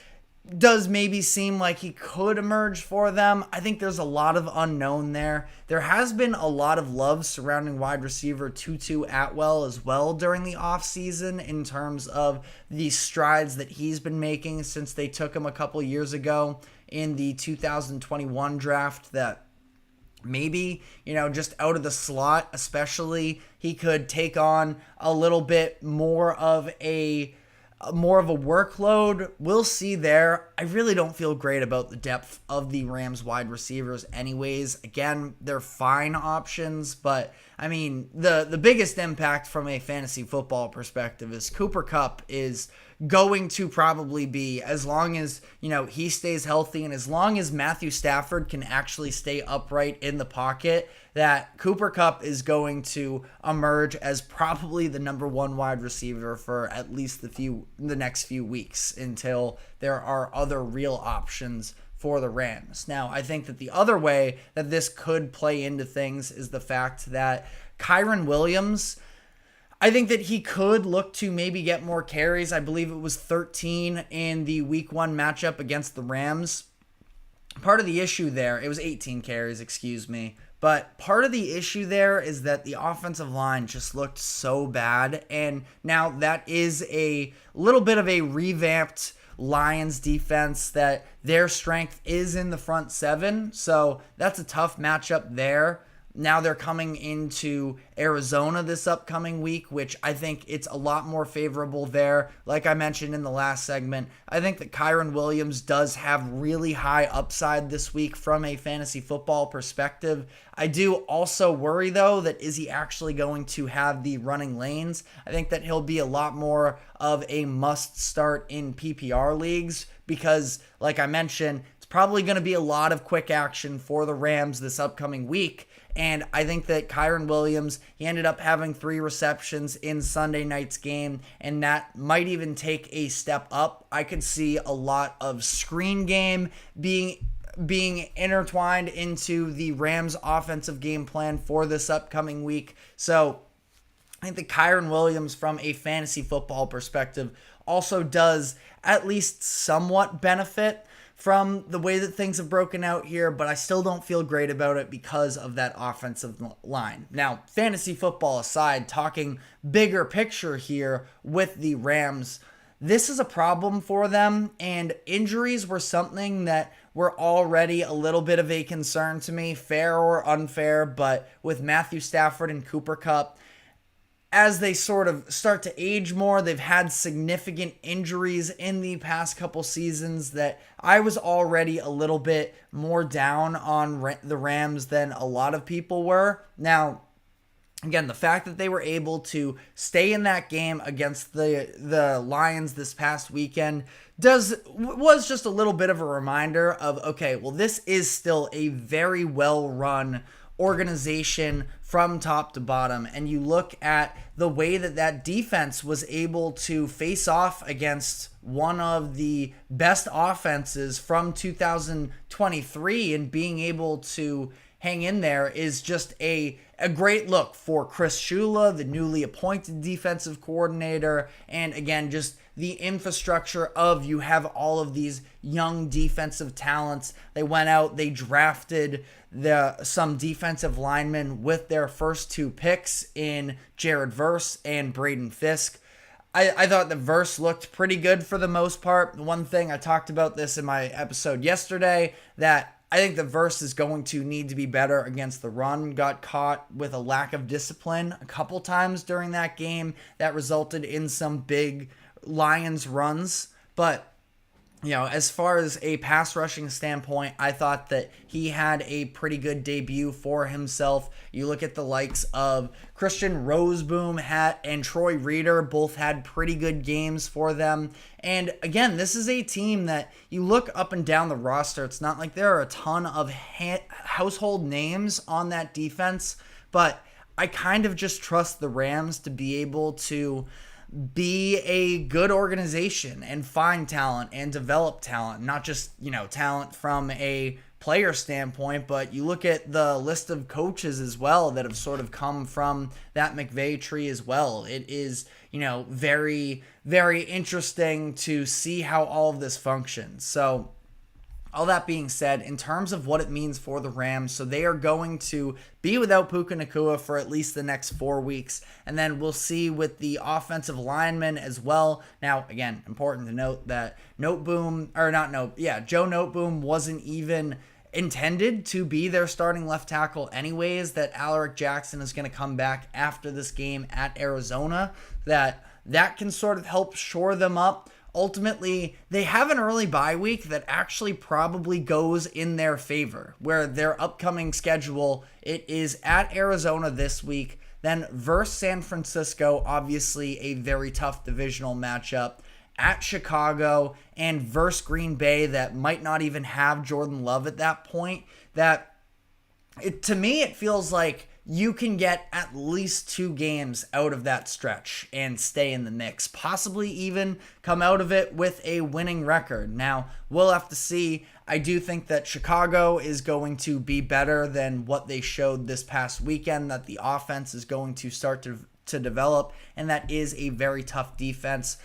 Speaker 1: Does maybe seem like he could emerge for them. I think there's a lot of unknown there. There has been a lot of love surrounding wide receiver Tutu Atwell as well during the offseason, in terms of the strides that he's been making since they took him a couple years ago in the 2021 draft, that maybe, just out of the slot especially, he could take on a little bit more of a workload. We'll see there. I really don't feel great about the depth of the Rams wide receivers anyways. Again, they're fine options, but the biggest impact from a fantasy football perspective is Cooper Kupp is going to probably be, as long as, he stays healthy, and as long as Matthew Stafford can actually stay upright in the pocket, that Cooper Kupp is going to emerge as probably the number 1 wide receiver for at least the next few weeks, until there are other real options for the Rams. Now, I think that the other way that this could play into things is the fact that Kyren Williams, I think that he could look to maybe get more carries. I believe it was 13 in the week 1 matchup against the Rams. Part of the issue there, it was 18 carries, excuse me. But part of the issue there is that the offensive line just looked so bad. And now that is a little bit of a revamped Lions defense, that their strength is in the front 7. So that's a tough matchup there. Now they're coming into Arizona this upcoming week, which I think it's a lot more favorable there. Like I mentioned in the last segment, I think that Kyren Williams does have really high upside this week from a fantasy football perspective. I do also worry, though, that is he actually going to have the running lanes? I think that he'll be a lot more of a must start in PPR leagues, because, like I mentioned, it's probably going to be a lot of quick action for the Rams this upcoming week. And I think that Kyren Williams, he ended up having 3 receptions in Sunday night's game, and that might even take a step up. I could see a lot of screen game being intertwined into the Rams' offensive game plan for this upcoming week. So I think that Kyren Williams, from a fantasy football perspective, also does at least somewhat benefit from the way that things have broken out here, but I still don't feel great about it because of that offensive line. Now, fantasy football aside, talking bigger picture here with the Rams, this is a problem for them, and injuries were something that were already a little bit of a concern to me, fair or unfair, but with Matthew Stafford and Cooper Kupp, as they sort of start to age more, they've had significant injuries in the past couple seasons that I was already a little bit more down on the Rams than a lot of people were. Now, again, the fact that they were able to stay in that game against the Lions this past weekend was just a little bit of a reminder of, okay, well, this is still a very well-run organization from top to bottom, and you look at the way that defense was able to face off against one of the best offenses from 2023 and being able to hang in there is just a great look for Chris Shula, the newly appointed defensive coordinator, and again, just the infrastructure of you have all of these young defensive talents. They went out, they drafted some defensive linemen with their first two picks in Jared Verse and Braden Fisk. I thought the Verse looked pretty good for the most part. One thing, I talked about this in my episode yesterday, that I think the Verse is going to need to be better against the run. Got caught with a lack of discipline a couple times during that game. That resulted in some big Lions runs. But, you know, as far as a pass rushing standpoint, I thought that he had a pretty good debut for himself. You look at the likes of Christian Roseboom and Troy Reeder, both had pretty good games for them. And again, this is a team that you look up and down the roster. It's not like there are a ton of household names on that defense, but I kind of just trust the Rams to be able to be a good organization and find talent and develop talent, not just, you know, talent from a player standpoint, but you look at the list of coaches as well that have sort of come from that McVay tree as well. It is, you know, very, very interesting to see how all of this functions. So, all that being said, in terms of what it means for the Rams, so they are going to be without Puka Nacua for at least the next 4 weeks, and then we'll see with the offensive linemen as well. Now, again, important to note that Joe Noteboom wasn't even intended to be their starting left tackle anyways, that Alaric Jackson is going to come back after this game at Arizona, that can sort of help shore them up. Ultimately, they have an early bye week that actually probably goes in their favor, where their upcoming schedule, it is at Arizona this week, then versus San Francisco, obviously a very tough divisional matchup, at Chicago, and versus Green Bay that might not even have Jordan Love at that point. To me, it feels like you can get at least 2 games out of that stretch and stay in the mix, possibly even come out of it with a winning record. Now, we'll have to see. I do think that Chicago is going to be better than what they showed this past weekend, that the offense is going to start to develop, and that is a very tough defense.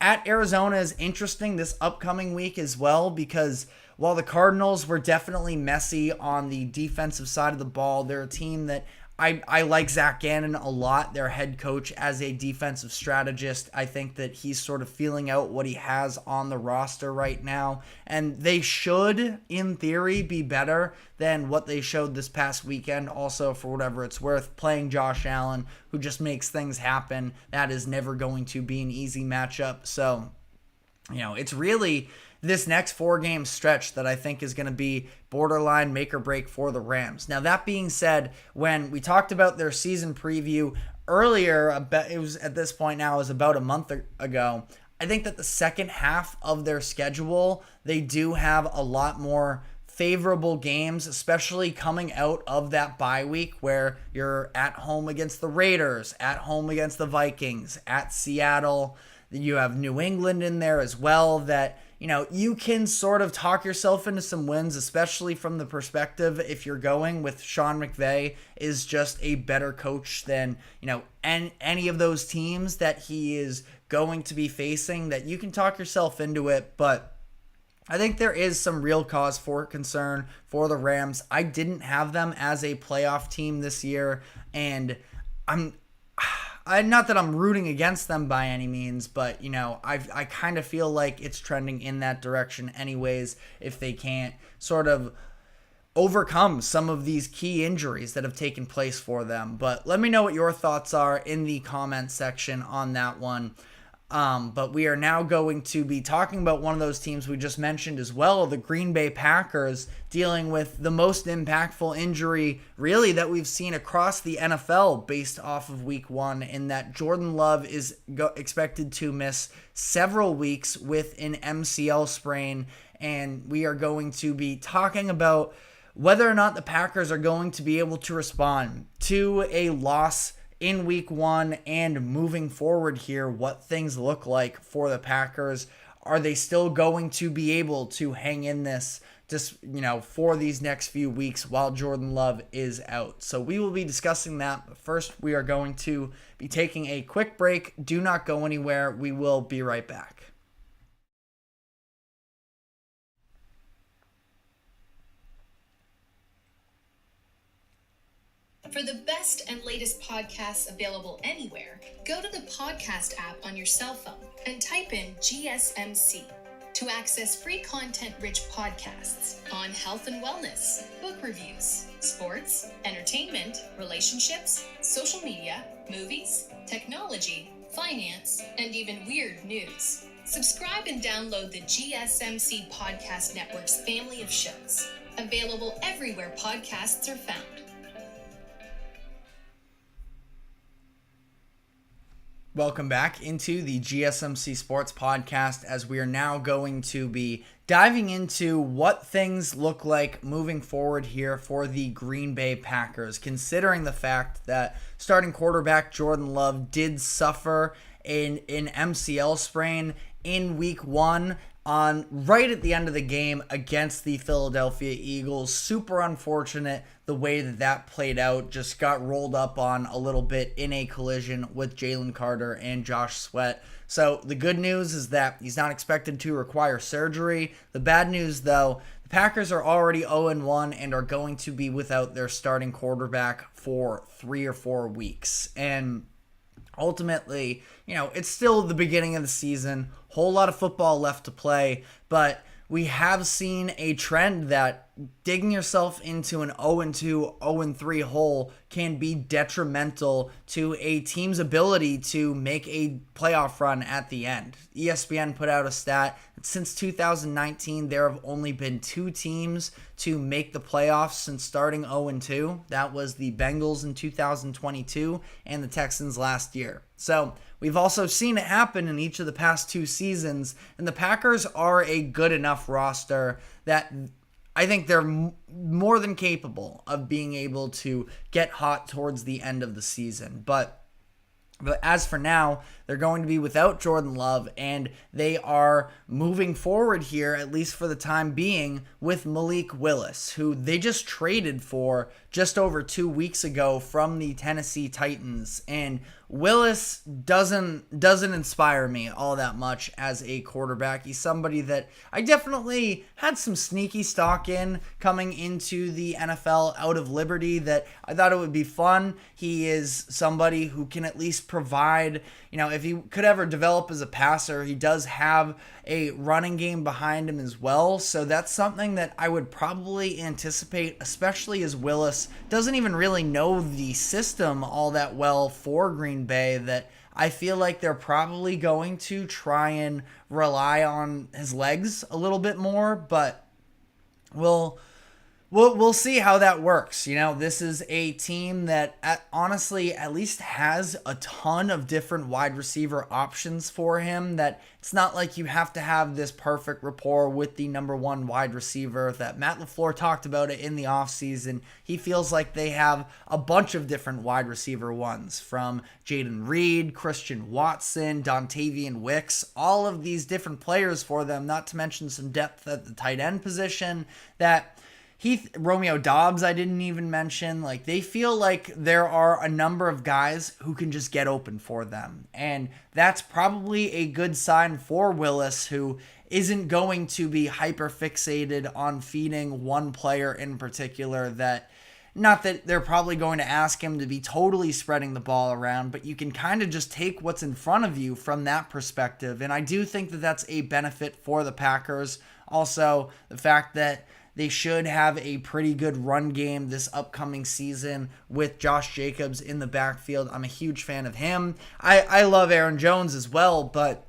Speaker 1: At Arizona is interesting this upcoming week as well, because while the Cardinals were definitely messy on the defensive side of the ball, they're a team that I like Zach Gannon a lot, their head coach, as a defensive strategist. I think that he's sort of feeling out what he has on the roster right now, and they should, in theory, be better than what they showed this past weekend. Also, for whatever it's worth, playing Josh Allen, who just makes things happen. That is never going to be an easy matchup. So, you know, it's really this next 4-game stretch that I think is going to be borderline make or break for the Rams. Now, that being said, when we talked about their season preview earlier, it was at this point now, it was about a month ago, I think that the second half of their schedule, they do have a lot more favorable games, especially coming out of that bye week where you're at home against the Raiders, at home against the Vikings, at Seattle. You have New England in there as well, that, you know, you can sort of talk yourself into some wins, especially from the perspective if you're going with Sean McVay is just a better coach than, you know, any of those teams that he is going to be facing, that you can talk yourself into it. But I think there is some real cause for concern for the Rams. I didn't have them as a playoff team this year, and not that I'm rooting against them by any means, but I kind of feel like it's trending in that direction anyways, if they can't sort of overcome some of these key injuries that have taken place for them. But let me know what your thoughts are in the comment section on that one. But we are now going to be talking about one of those teams we just mentioned as well, the Green Bay Packers, dealing with the most impactful injury really that we've seen across the NFL based off of week 1, in that Jordan Love is expected to miss several weeks with an MCL sprain. And we are going to be talking about whether or not the Packers are going to be able to respond to a loss in week 1 and moving forward here, what things look like for the Packers. Are they still going to be able to hang in this just, for these next few weeks while Jordan Love is out? So we will be discussing that. But first, we are going to be taking a quick break. Do not go anywhere. We will be right back.
Speaker 4: For the best and latest podcasts available anywhere, go to the podcast app on your cell phone and type in GSMC to access free content-rich podcasts on health and wellness, book reviews, sports, entertainment, relationships, social media, movies, technology, finance, and even weird news. Subscribe and download the GSMC Podcast Network's family of shows, available everywhere podcasts are found.
Speaker 1: Welcome back into the GSMC Sports Podcast, as we are now going to be diving into what things look like moving forward here for the Green Bay Packers, considering the fact that starting quarterback Jordan Love did suffer an MCL sprain in week 1 right at the end of the game against the Philadelphia Eagles. Super unfortunate the way that played out. Just got rolled up on a little bit in a collision with Jalen Carter and Josh Sweat. So the good news is that he's not expected to require surgery. The bad news, though, the Packers are already 0-1 and are going to be without their starting quarterback for 3 or 4 weeks. And ultimately, it's still the beginning of the season, whole lot of football left to play, but we have seen a trend that digging yourself into an 0-2, 0-3 hole can be detrimental to a team's ability to make a playoff run at the end. ESPN put out a stat that since 2019, there have only been 2 teams to make the playoffs since starting 0-2. That was the Bengals in 2022 and the Texans last year. So we've also seen it happen in each of the past 2 seasons, and the Packers are a good enough roster that I think they're more than capable of being able to get hot towards the end of the season. But as for now, they're going to be without Jordan Love, and they are moving forward here, at least for the time being, with Malik Willis, who they just traded for just over 2 weeks ago from the Tennessee Titans. And Willis doesn't inspire me all that much as a quarterback. He's somebody that I definitely had some sneaky stock in coming into the NFL out of Liberty, that I thought it would be fun. He is somebody who can at least provide, if he could ever develop as a passer, he does have a running game behind him as well. So that's something that I would probably anticipate, especially as Willis doesn't even really know the system all that well for Green Bay, that I feel like they're probably going to try and rely on his legs a little bit more, but we'll see how that works. This is a team that honestly at least has a ton of different wide receiver options for him, that it's not like you have to have this perfect rapport with the number 1 wide receiver. That Matt LaFleur talked about it in the offseason. He feels like they have a bunch of different wide receiver ones, from Jaden Reed, Christian Watson, Dontavian Wicks, all of these different players for them, not to mention some depth at the tight end position. That Romeo Dobbs I didn't even mention. Like, they feel like there are a number of guys who can just get open for them. And that's probably a good sign for Willis, who isn't going to be hyper fixated on feeding one player in particular. That not that they're probably going to ask him to be totally spreading the ball around, but you can kind of just take what's in front of you from that perspective. And I do think that that's a benefit for the Packers. Also, the fact that they should have a pretty good run game this upcoming season with Josh Jacobs in the backfield. I'm a huge fan of him. I love Aaron Jones as well, but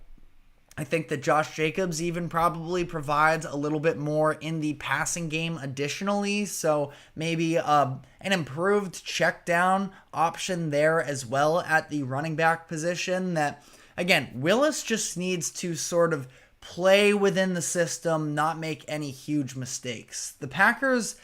Speaker 1: I think that Josh Jacobs even probably provides a little bit more in the passing game additionally. So maybe an improved check down option there as well at the running back position. That, again, Willis just needs to sort of play within the system, not make any huge mistakes. The Packers,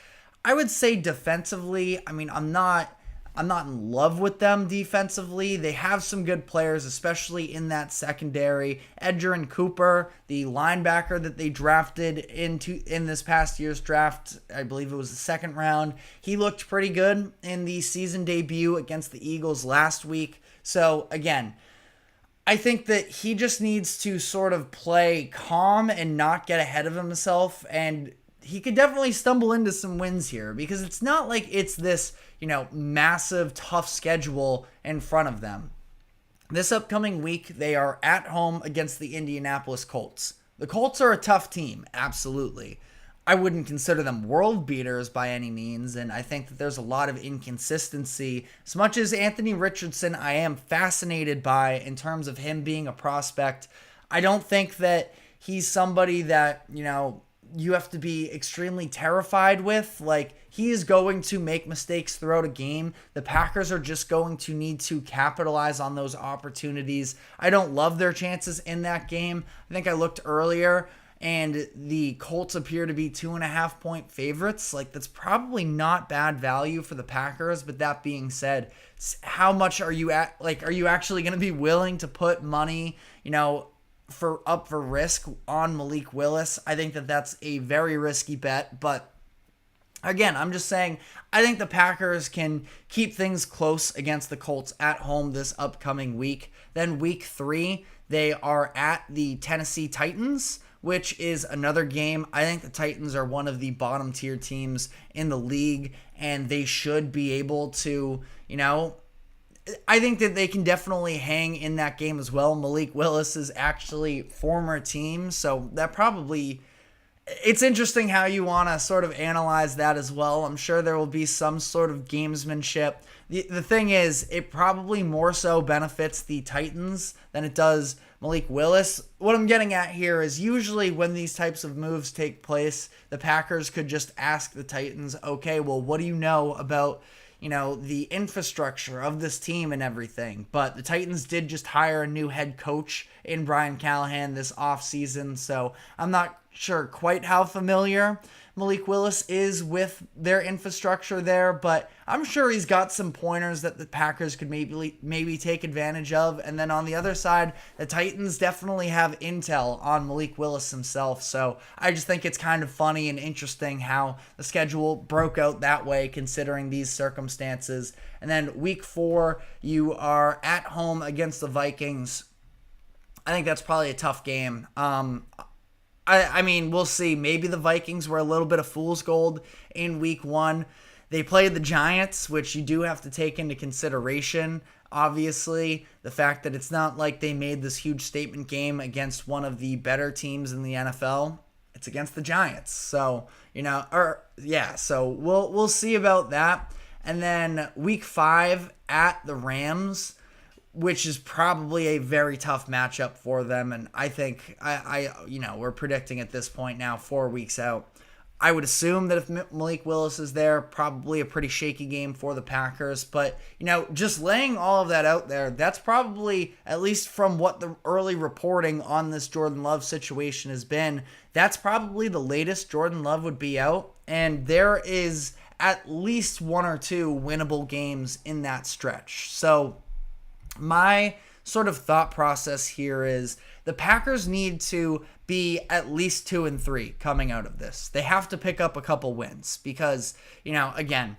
Speaker 1: I would say defensively, I mean, I'm not in love with them defensively. They have some good players, especially in that secondary. Edgerrin Cooper, the linebacker that they drafted in this past year's draft, I believe it was the second round. He looked pretty good in the season debut against the Eagles last week. So again, I think that he just needs to sort of play calm and not get ahead of himself, and he could definitely stumble into some wins here because it's not like it's this, massive tough schedule in front of them. This upcoming week, they are at home against the Indianapolis Colts. The Colts are a tough team, absolutely. I wouldn't consider them world beaters by any means, and I think that there's a lot of inconsistency. As much as Anthony Richardson, I am fascinated by in terms of him being a prospect. I don't think that he's somebody that, you have to be extremely terrified with. Like, he is going to make mistakes throughout a game. The Packers are just going to need to capitalize on those opportunities. I don't love their chances in that game. I think I looked earlier, and the Colts appear to be 2.5-point favorites. Like, that's probably not bad value for the Packers. But that being said, how much are you actually going to be willing to put money, for risk on Malik Willis? I think that that's a very risky bet. But again, I'm just saying, I think the Packers can keep things close against the Colts at home this upcoming week. Then week 3, they are at the Tennessee Titans, which is another game. I think the Titans are one of the bottom tier teams in the league, and they should be able to, I think that they can definitely hang in that game as well. Malik Willis is actually former team, so that probably, it's interesting how you want to sort of analyze that as well. I'm sure there will be some sort of gamesmanship. The thing is, it probably more so benefits the Titans than it does Malik Willis. What I'm getting at here is usually when these types of moves take place, the Packers could just ask the Titans, okay, well, what do you know about, the infrastructure of this team and everything? But the Titans did just hire a new head coach in Brian Callahan this offseason, so I'm not sure quite how familiar Malik Willis is with their infrastructure there, but I'm sure he's got some pointers that the Packers could maybe take advantage of. And then on the other side, the Titans definitely have intel on Malik Willis himself. So I just think it's kind of funny and interesting how the schedule broke out that way considering these circumstances. And then week 4, you are at home against the Vikings. I think that's probably a tough game. I mean, we'll see. Maybe the Vikings were a little bit of fool's gold in week 1. They played the Giants, which you do have to take into consideration. Obviously, the fact that it's not like they made this huge statement game against one of the better teams in the NFL. It's against the Giants. So, so we'll see about that. And then week 5 at the Rams, which is probably a very tough matchup for them. And I think, we're predicting at this point now, 4 weeks out, I would assume that if Malik Willis is there, probably a pretty shaky game for the Packers. But, just laying all of that out there, that's probably, at least from what the early reporting on this Jordan Love situation has been, that's probably the latest Jordan Love would be out. And there is at least 1 or 2 winnable games in that stretch. So my sort of thought process here is the Packers need to be at least 2-3 coming out of this. They have to pick up a couple wins because, again,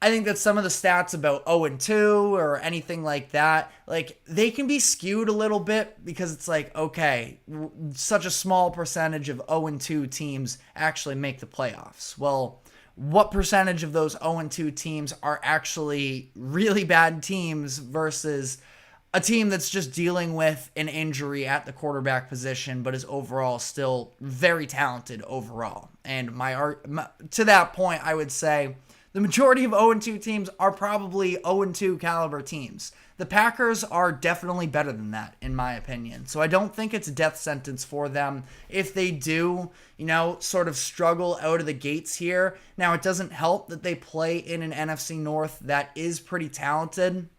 Speaker 1: I think that some of the stats about 0-2 or anything like that, like, they can be skewed a little bit because it's like, okay, such a small percentage of 0-2 teams actually make the playoffs. Well, what percentage of those 0-2 teams are actually really bad teams versus a team that's just dealing with an injury at the quarterback position, but is overall still very talented overall. And to that point, I would say the majority of 0-2 teams are probably 0-2 caliber teams. The Packers are definitely better than that, in my opinion. So I don't think it's a death sentence for them if they do, sort of struggle out of the gates here. Now, it doesn't help that they play in an NFC North that is pretty talented.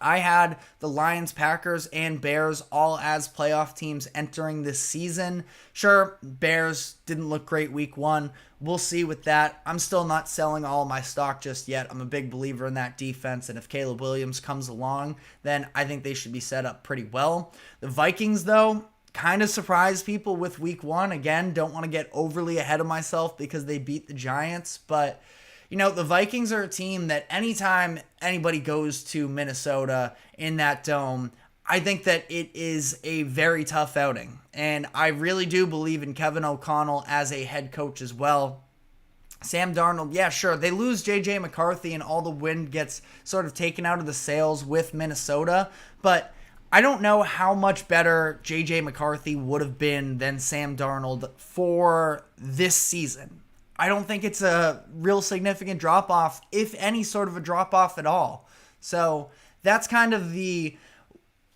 Speaker 1: I had the Lions, Packers, and Bears all as playoff teams entering this season. Sure, Bears didn't look great week 1. We'll see with that. I'm still not selling all my stock just yet. I'm a big believer in that defense, and if Caleb Williams comes along, then I think they should be set up pretty well. The Vikings, though, kind of surprised people with week 1. Again, don't want to get overly ahead of myself because they beat the Giants, but the Vikings are a team that anytime anybody goes to Minnesota in that dome, I think that it is a very tough outing. And I really do believe in Kevin O'Connell as a head coach as well. Sam Darnold, yeah, sure, they lose J.J. McCarthy and all the wind gets sort of taken out of the sails with Minnesota, but I don't know how much better J.J. McCarthy would have been than Sam Darnold for this season. I don't think it's a real significant drop-off, if any sort of a drop-off at all. So that's kind of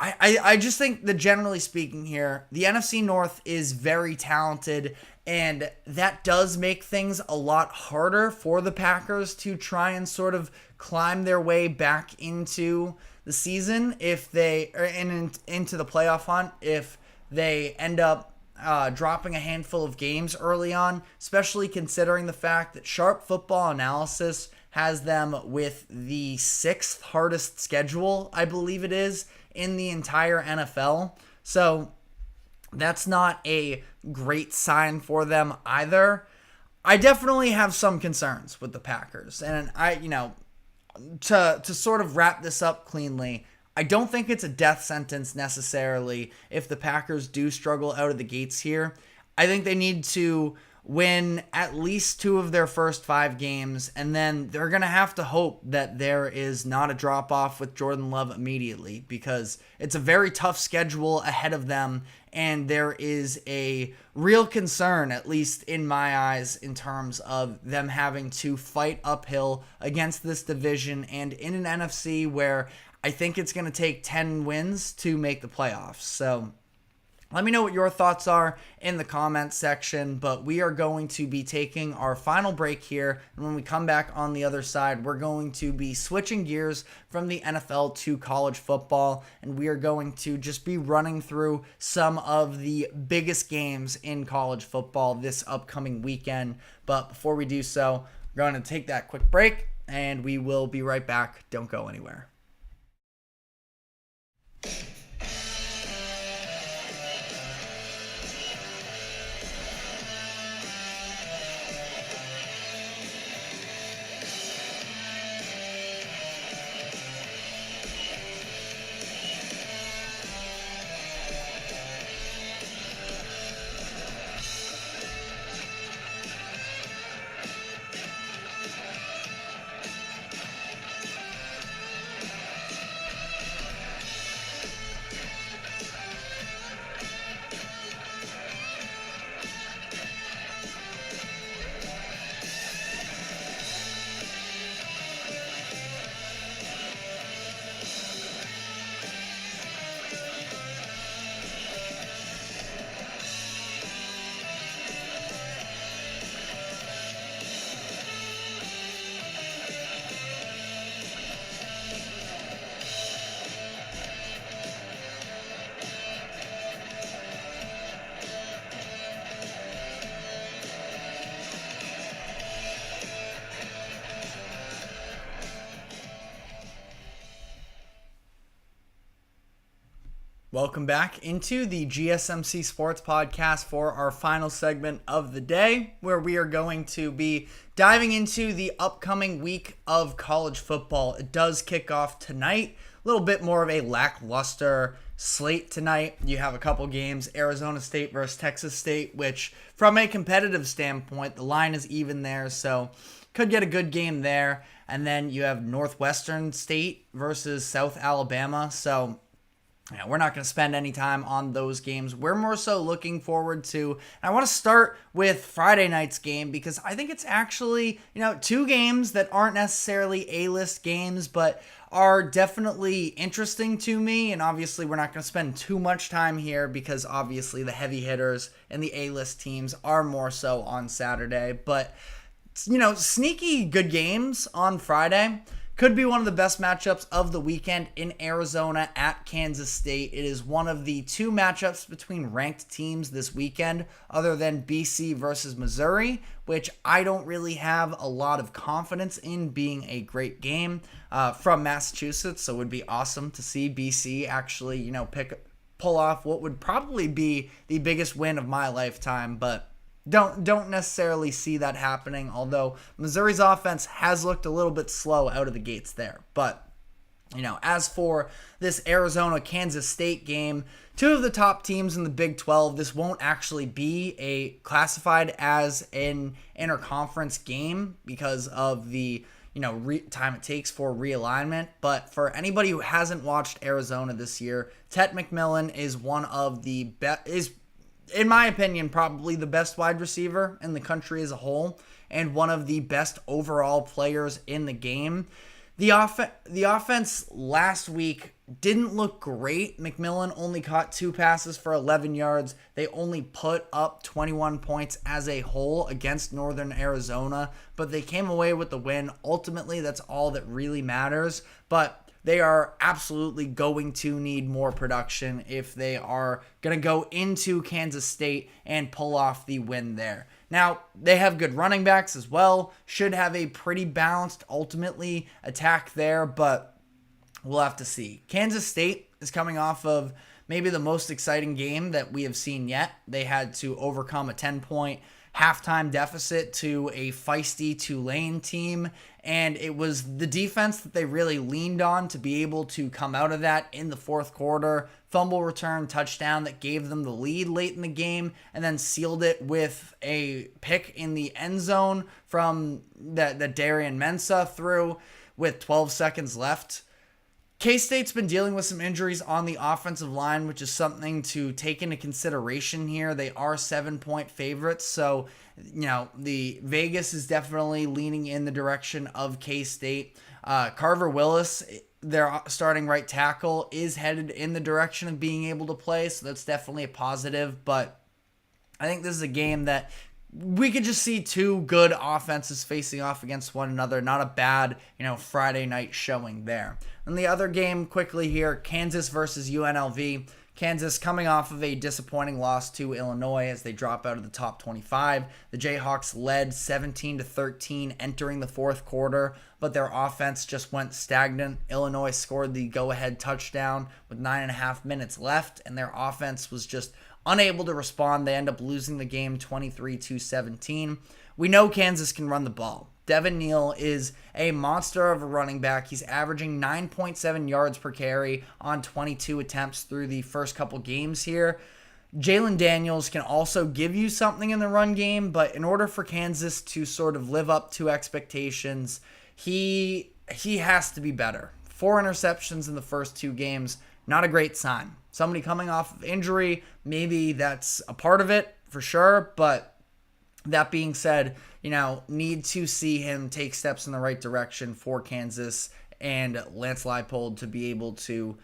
Speaker 1: I just think that generally speaking here, the NFC North is very talented, and that does make things a lot harder for the Packers to try and sort of climb their way back into the season into the playoff hunt if they end up dropping a handful of games early on, especially considering the fact that Sharp Football Analysis has them with the 6th hardest schedule, I believe it is, in the entire NFL. So that's not a great sign for them either. I definitely have some concerns with the Packers. And to sort of wrap this up cleanly, I don't think it's a death sentence necessarily if the Packers do struggle out of the gates here. I think they need to win at least 2 of their first 5 games, and then they're going to have to hope that there is not a drop-off with Jordan Love immediately, because it's a very tough schedule ahead of them, and there is a real concern, at least in my eyes, in terms of them having to fight uphill against this division and in an NFC where I think it's going to take 10 wins to make the playoffs. So let me know what your thoughts are in the comments section, but we are going to be taking our final break here, and when we come back on the other side, we're going to be switching gears from the NFL to college football, and we are going to just be running through some of the biggest games in college football this upcoming weekend. But before we do so, we're going to take that quick break, and we will be right back. Don't go anywhere. Welcome back into the GSMC Sports Podcast for our final segment of the day, where we are going to be diving into the upcoming week of college football. It does kick off tonight. A little bit more of a lackluster slate tonight. You have a couple games, Arizona State versus Texas State, which from a competitive standpoint, the line is even there. So could get a good game there. And then you have Northwestern State versus South Alabama. So yeah, we're not going to spend any time on those games. We're more so looking forward to, and I want to start with Friday night's game because I think it's actually, two games that aren't necessarily A-list games, but are definitely interesting to me. And obviously we're not going to spend too much time here because obviously the heavy hitters and the A-list teams are more so on Saturday. But, sneaky good games on Friday. Could be one of the best matchups of the weekend in Arizona at Kansas State. It is one of the two matchups between ranked teams this weekend, other than BC versus Missouri, which I don't really have a lot of confidence in being a great game from Massachusetts. So it would be awesome to see BC actually, pull off what would probably be the biggest win of my lifetime, but don't necessarily see that happening, although Missouri's offense has looked a little bit slow out of the gates there. But, as for this Arizona-Kansas State game, two of the top teams in the Big 12, this won't actually be classified as an interconference game because of the time it takes for realignment. But for anybody who hasn't watched Arizona this year, Tet McMillan is one of the best, in my opinion, probably the best wide receiver in the country as a whole and one of the best overall players in the game. The offense last week didn't look great. McMillan only caught 2 passes for 11 yards. They only put up 21 points as a whole against Northern Arizona, but they came away with the win. Ultimately, that's all that really matters. But they are absolutely going to need more production if they are going to go into Kansas State and pull off the win there. Now, they have good running backs as well. Should have a pretty balanced, ultimately, attack there, but we'll have to see. Kansas State is coming off of maybe the most exciting game that we have seen yet. They had to overcome a 10-point halftime deficit to a feisty Tulane team, and it was the defense that they really leaned on to be able to come out of that in the fourth quarter. Fumble return touchdown that gave them the lead late in the game, and then sealed it with a pick in the end zone from that Darian Mensah threw with 12 seconds left. K-State's been dealing with some injuries on the offensive line, which is something to take into consideration here. They are 7-point favorites, so the Vegas is definitely leaning in the direction of K-State. Carver Willis, their starting right tackle, is headed in the direction of being able to play, so that's definitely a positive. But I think this is a game that we could just see two good offenses facing off against one another. Not a bad, Friday night showing there. And the other game quickly here, Kansas versus UNLV. Kansas coming off of a disappointing loss to Illinois as they drop out of the top 25. The Jayhawks led 17-13 entering the fourth quarter, but their offense just went stagnant. Illinois scored the go-ahead touchdown with 9.5 minutes left, and their offense was just unable to respond. They end up losing the game 23-17. We know Kansas can run the ball. Devin Neal is a monster of a running back. He's averaging 9.7 yards per carry on 22 attempts through the first couple games here. Jalen Daniels can also give you something in the run game, but in order for Kansas to sort of live up to expectations, he has to be better. 4 interceptions in the first 2 games, not a great sign. Somebody coming off of injury, maybe that's a part of it for sure, but that being said, need to see him take steps in the right direction for Kansas and Lance Leipold to be able to,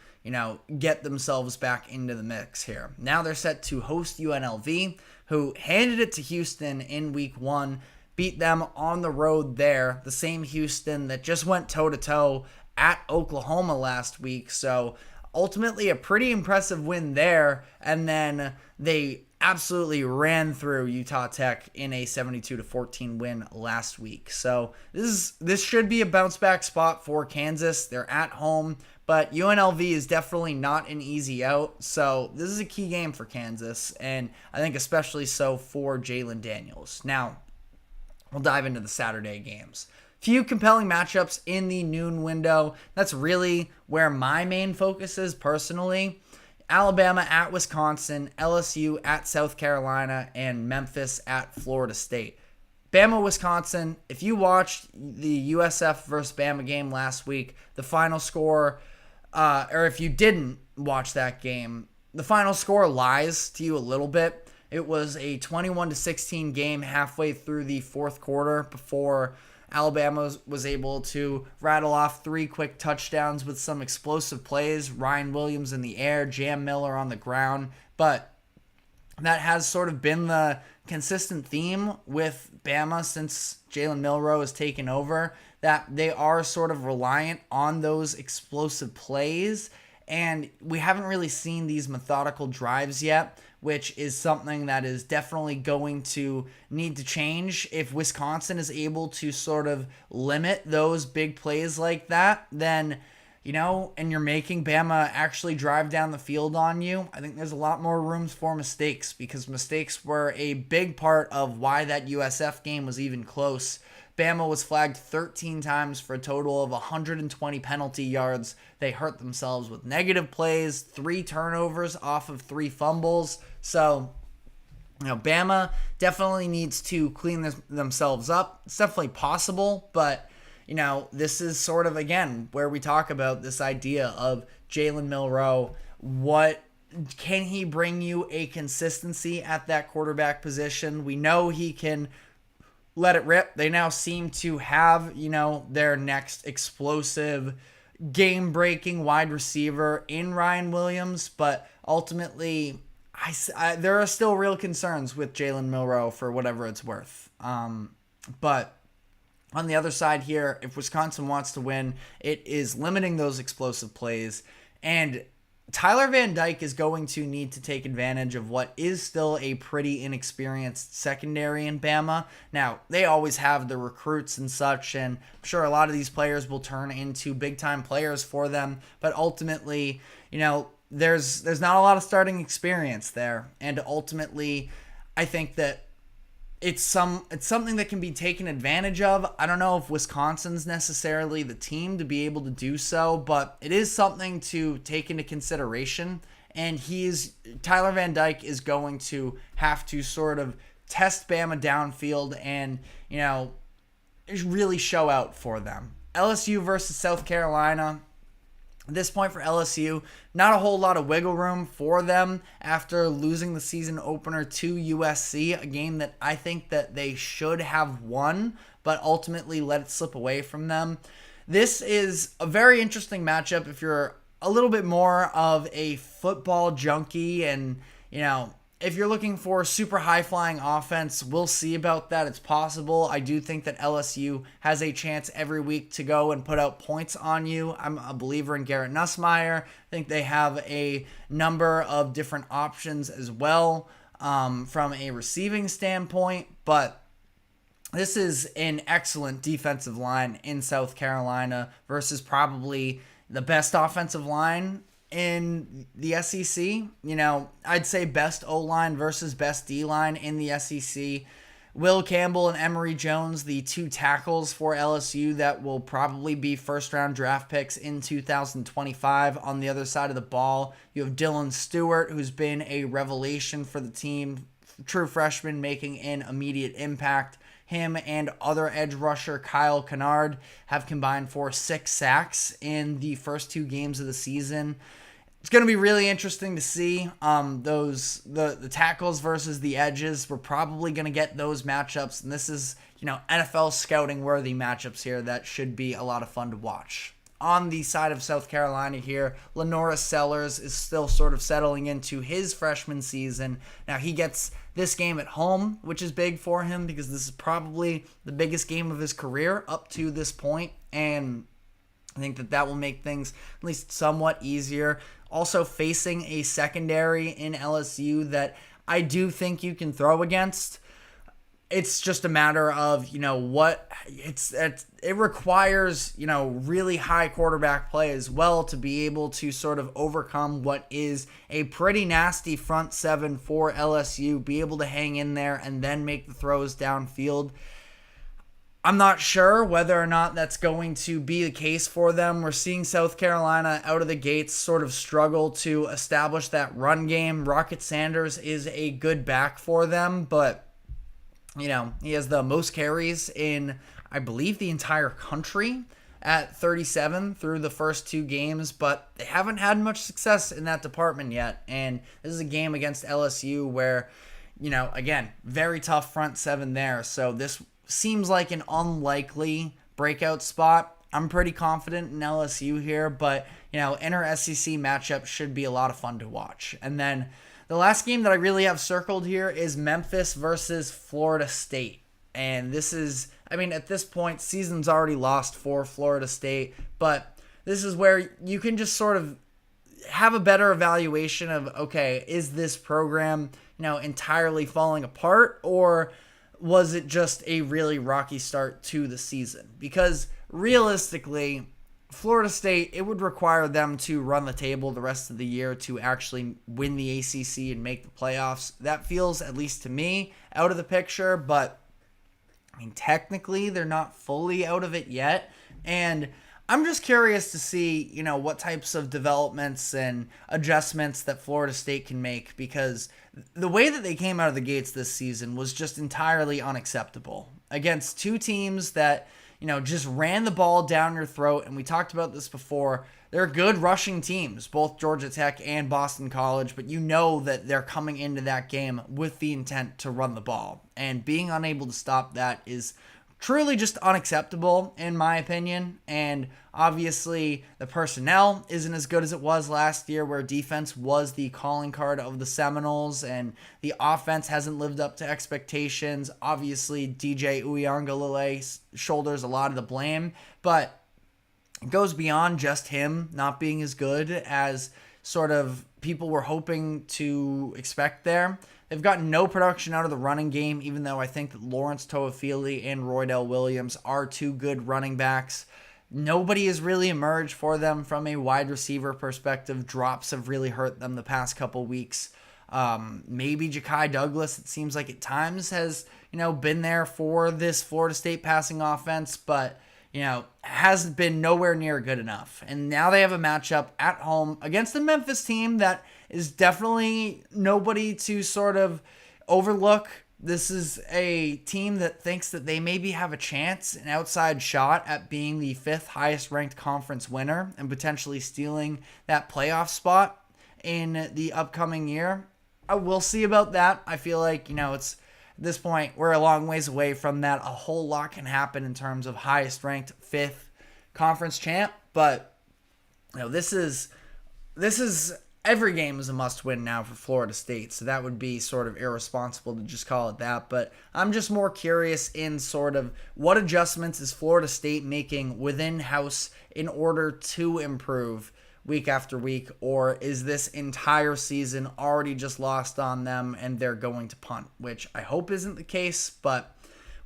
Speaker 1: get themselves back into the mix here. Now they're set to host UNLV, who handed it to Houston in week 1, beat them on the road there, the same Houston that just went toe-to-toe at Oklahoma last week. So ultimately a pretty impressive win there, and then they absolutely ran through Utah Tech in a 72-14 win last week. So this should be a bounce back spot for Kansas. They're at home, but UNLV is definitely not an easy out. So this is a key game for Kansas, and I think especially so for Jalen Daniels. Now, we'll dive into the Saturday games. Few compelling matchups in the noon window. That's really where my main focus is personally. Alabama at Wisconsin, LSU at South Carolina, and Memphis at Florida State. Bama, Wisconsin, if you watched the USF versus Bama game last week, the final score, or if you didn't watch that game, the final score lies to you a little bit. It was a 21-16 game halfway through the fourth quarter before Alabama was able to rattle off 3 quick touchdowns with some explosive plays. Ryan Williams in the air, Jam Miller on the ground. But that has sort of been the consistent theme with Bama since Jalen Milroe has taken over, that they are sort of reliant on those explosive plays. And we haven't really seen these methodical drives yet, which is something that is definitely going to need to change. If Wisconsin is able to sort of limit those big plays like that, then, and you're making Bama actually drive down the field on you, I think there's a lot more room for mistakes, because mistakes were a big part of why that USF game was even close. Bama was flagged 13 times for a total of 120 penalty yards. They hurt themselves with negative plays, 3 turnovers off of 3 fumbles. So, Bama definitely needs to clean themselves up. It's definitely possible, but, this is sort of, again, where we talk about this idea of Jalen Milroe. What can he bring you a consistency at that quarterback position? We know he can let it rip. They now seem to have, their next explosive, game-breaking wide receiver in Ryan Williams, but ultimately, there are still real concerns with Jalen Milroe for whatever it's worth. But on the other side here, if Wisconsin wants to win, it is limiting those explosive plays, and Tyler Van Dyke is going to need to take advantage of what is still a pretty inexperienced secondary in Bama. Now, they always have the recruits and such, and I'm sure a lot of these players will turn into big-time players for them, but ultimately, there's not a lot of starting experience there, and ultimately, I think that it's something that can be taken advantage of. I don't know if Wisconsin's necessarily the team to be able to do so, but it is something to take into consideration. And Tyler Van Dyke is going to have to sort of test Bama downfield and, really show out for them. LSU versus South Carolina. At this point for LSU, not a whole lot of wiggle room for them after losing the season opener to USC, a game that I think that they should have won, but ultimately let it slip away from them. This is a very interesting matchup if you're a little bit more of a football junkie and, if you're looking for super high-flying offense, we'll see about that. It's possible. I do think that LSU has a chance every week to go and put out points on you. I'm a believer in Garrett Nussmeier. I think they have a number of different options as well from a receiving standpoint, but this is an excellent defensive line in South Carolina versus probably the best offensive line in the SEC. I'd say best O-line versus best D-line in the SEC. Will Campbell and Emory Jones, the 2 tackles for LSU that will probably be first-round draft picks in 2025. On the other side of the ball, you have Dylan Stewart, who's been a revelation for the team, true freshman making an immediate impact. Him and other edge rusher Kyle Kennard have combined for 6 sacks in the first 2 games of the season. It's going to be really interesting to see the tackles versus the edges. We're probably going to get those matchups, and this is NFL scouting worthy matchups here that should be a lot of fun to watch. On the side of South Carolina here, Lenora Sellers is still sort of settling into his freshman season. Now he gets this game at home, which is big for him because this is probably the biggest game of his career up to this point, and I think that will make things at least somewhat easier. Also facing a secondary in LSU that I do think you can throw against. It's just a matter of, it requires, really high quarterback play as well to be able to sort of overcome what is a pretty nasty front 7 for LSU, be able to hang in there and then make the throws downfield. I'm not sure whether or not that's going to be the case for them. We're seeing South Carolina out of the gates sort of struggle to establish that run game. Rocket Sanders is a good back for them, but He has the most carries in, I believe, the entire country at 37 through the first 2 games, but they haven't had much success in that department yet. And this is a game against LSU where, again, very tough front 7 there. So this seems like an unlikely breakout spot. I'm pretty confident in LSU here, but, inter-SEC matchup should be a lot of fun to watch. And then the last game that I really have circled here is Memphis versus Florida State. And this is, at this point, season's already lost for Florida State, but this is where you can just sort of have a better evaluation of, okay, is this program, entirely falling apart, or was it just a really rocky start to the season? Because realistically, Florida State, it would require them to run the table the rest of the year to actually win the ACC and make the playoffs. That feels, at least to me, out of the picture, but technically they're not fully out of it yet. And I'm just curious to see, what types of developments and adjustments that Florida State can make, because the way that they came out of the gates this season was just entirely unacceptable against 2 teams that, just ran the ball down your throat. And we talked about this before. They're good rushing teams, both Georgia Tech and Boston College, but that they're coming into that game with the intent to run the ball. And being unable to stop that is truly just unacceptable, in my opinion. And obviously, the personnel isn't as good as it was last year, where defense was the calling card of the Seminoles, and the offense hasn't lived up to expectations. Obviously, DJ Uiagalelei shoulders a lot of the blame, but it goes beyond just him not being as good as sort of people were hoping to expect there. They've gotten no production out of the running game, even though I think that Lawrence Toafili and Roydell Williams are 2 good running backs. Nobody has really emerged for them from a wide receiver perspective. Drops have really hurt them the past couple weeks. Maybe Ja'Kai Douglas, it seems like at times, has, been there for this Florida State passing offense, but has been nowhere near good enough. And now they have a matchup at home against the Memphis team that is definitely nobody to sort of overlook. This is a team that thinks that they maybe have a chance, an outside shot at being the 5th highest ranked conference winner and potentially stealing that playoff spot in the upcoming year. I will see about that. I feel like, it's at this point, we're a long ways away from that. A whole lot can happen in terms of highest ranked 5th conference champ, but this is every game is a must-win now for Florida State, so that would be sort of irresponsible to just call it that. But I'm just more curious in sort of what adjustments is Florida State making within house in order to improve week after week, or is this entire season already just lost on them and they're going to punt, which I hope isn't the case, but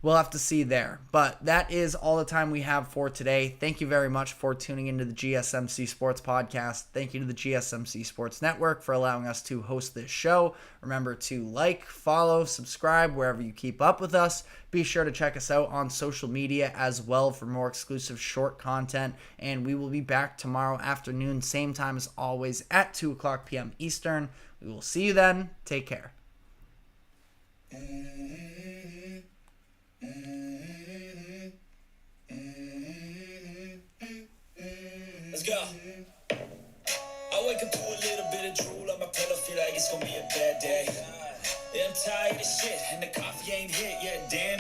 Speaker 1: we'll have to see there. But that is all the time we have for today. Thank you very much for tuning into the GSMC Sports Podcast. Thank you to the GSMC Sports Network for allowing us to host this show. Remember to like, follow, subscribe wherever you keep up with us. Be sure to check us out on social media as well for more exclusive short content. And we will be back tomorrow afternoon, same time as always at 2 o'clock p.m. Eastern. We will see you then. Take care.
Speaker 2: Let's go. I wake up to a little bit of drool on my pillow, feel like it's gonna be a bad day. Yeah, I'm tired of shit, and the coffee ain't hit yet, damn.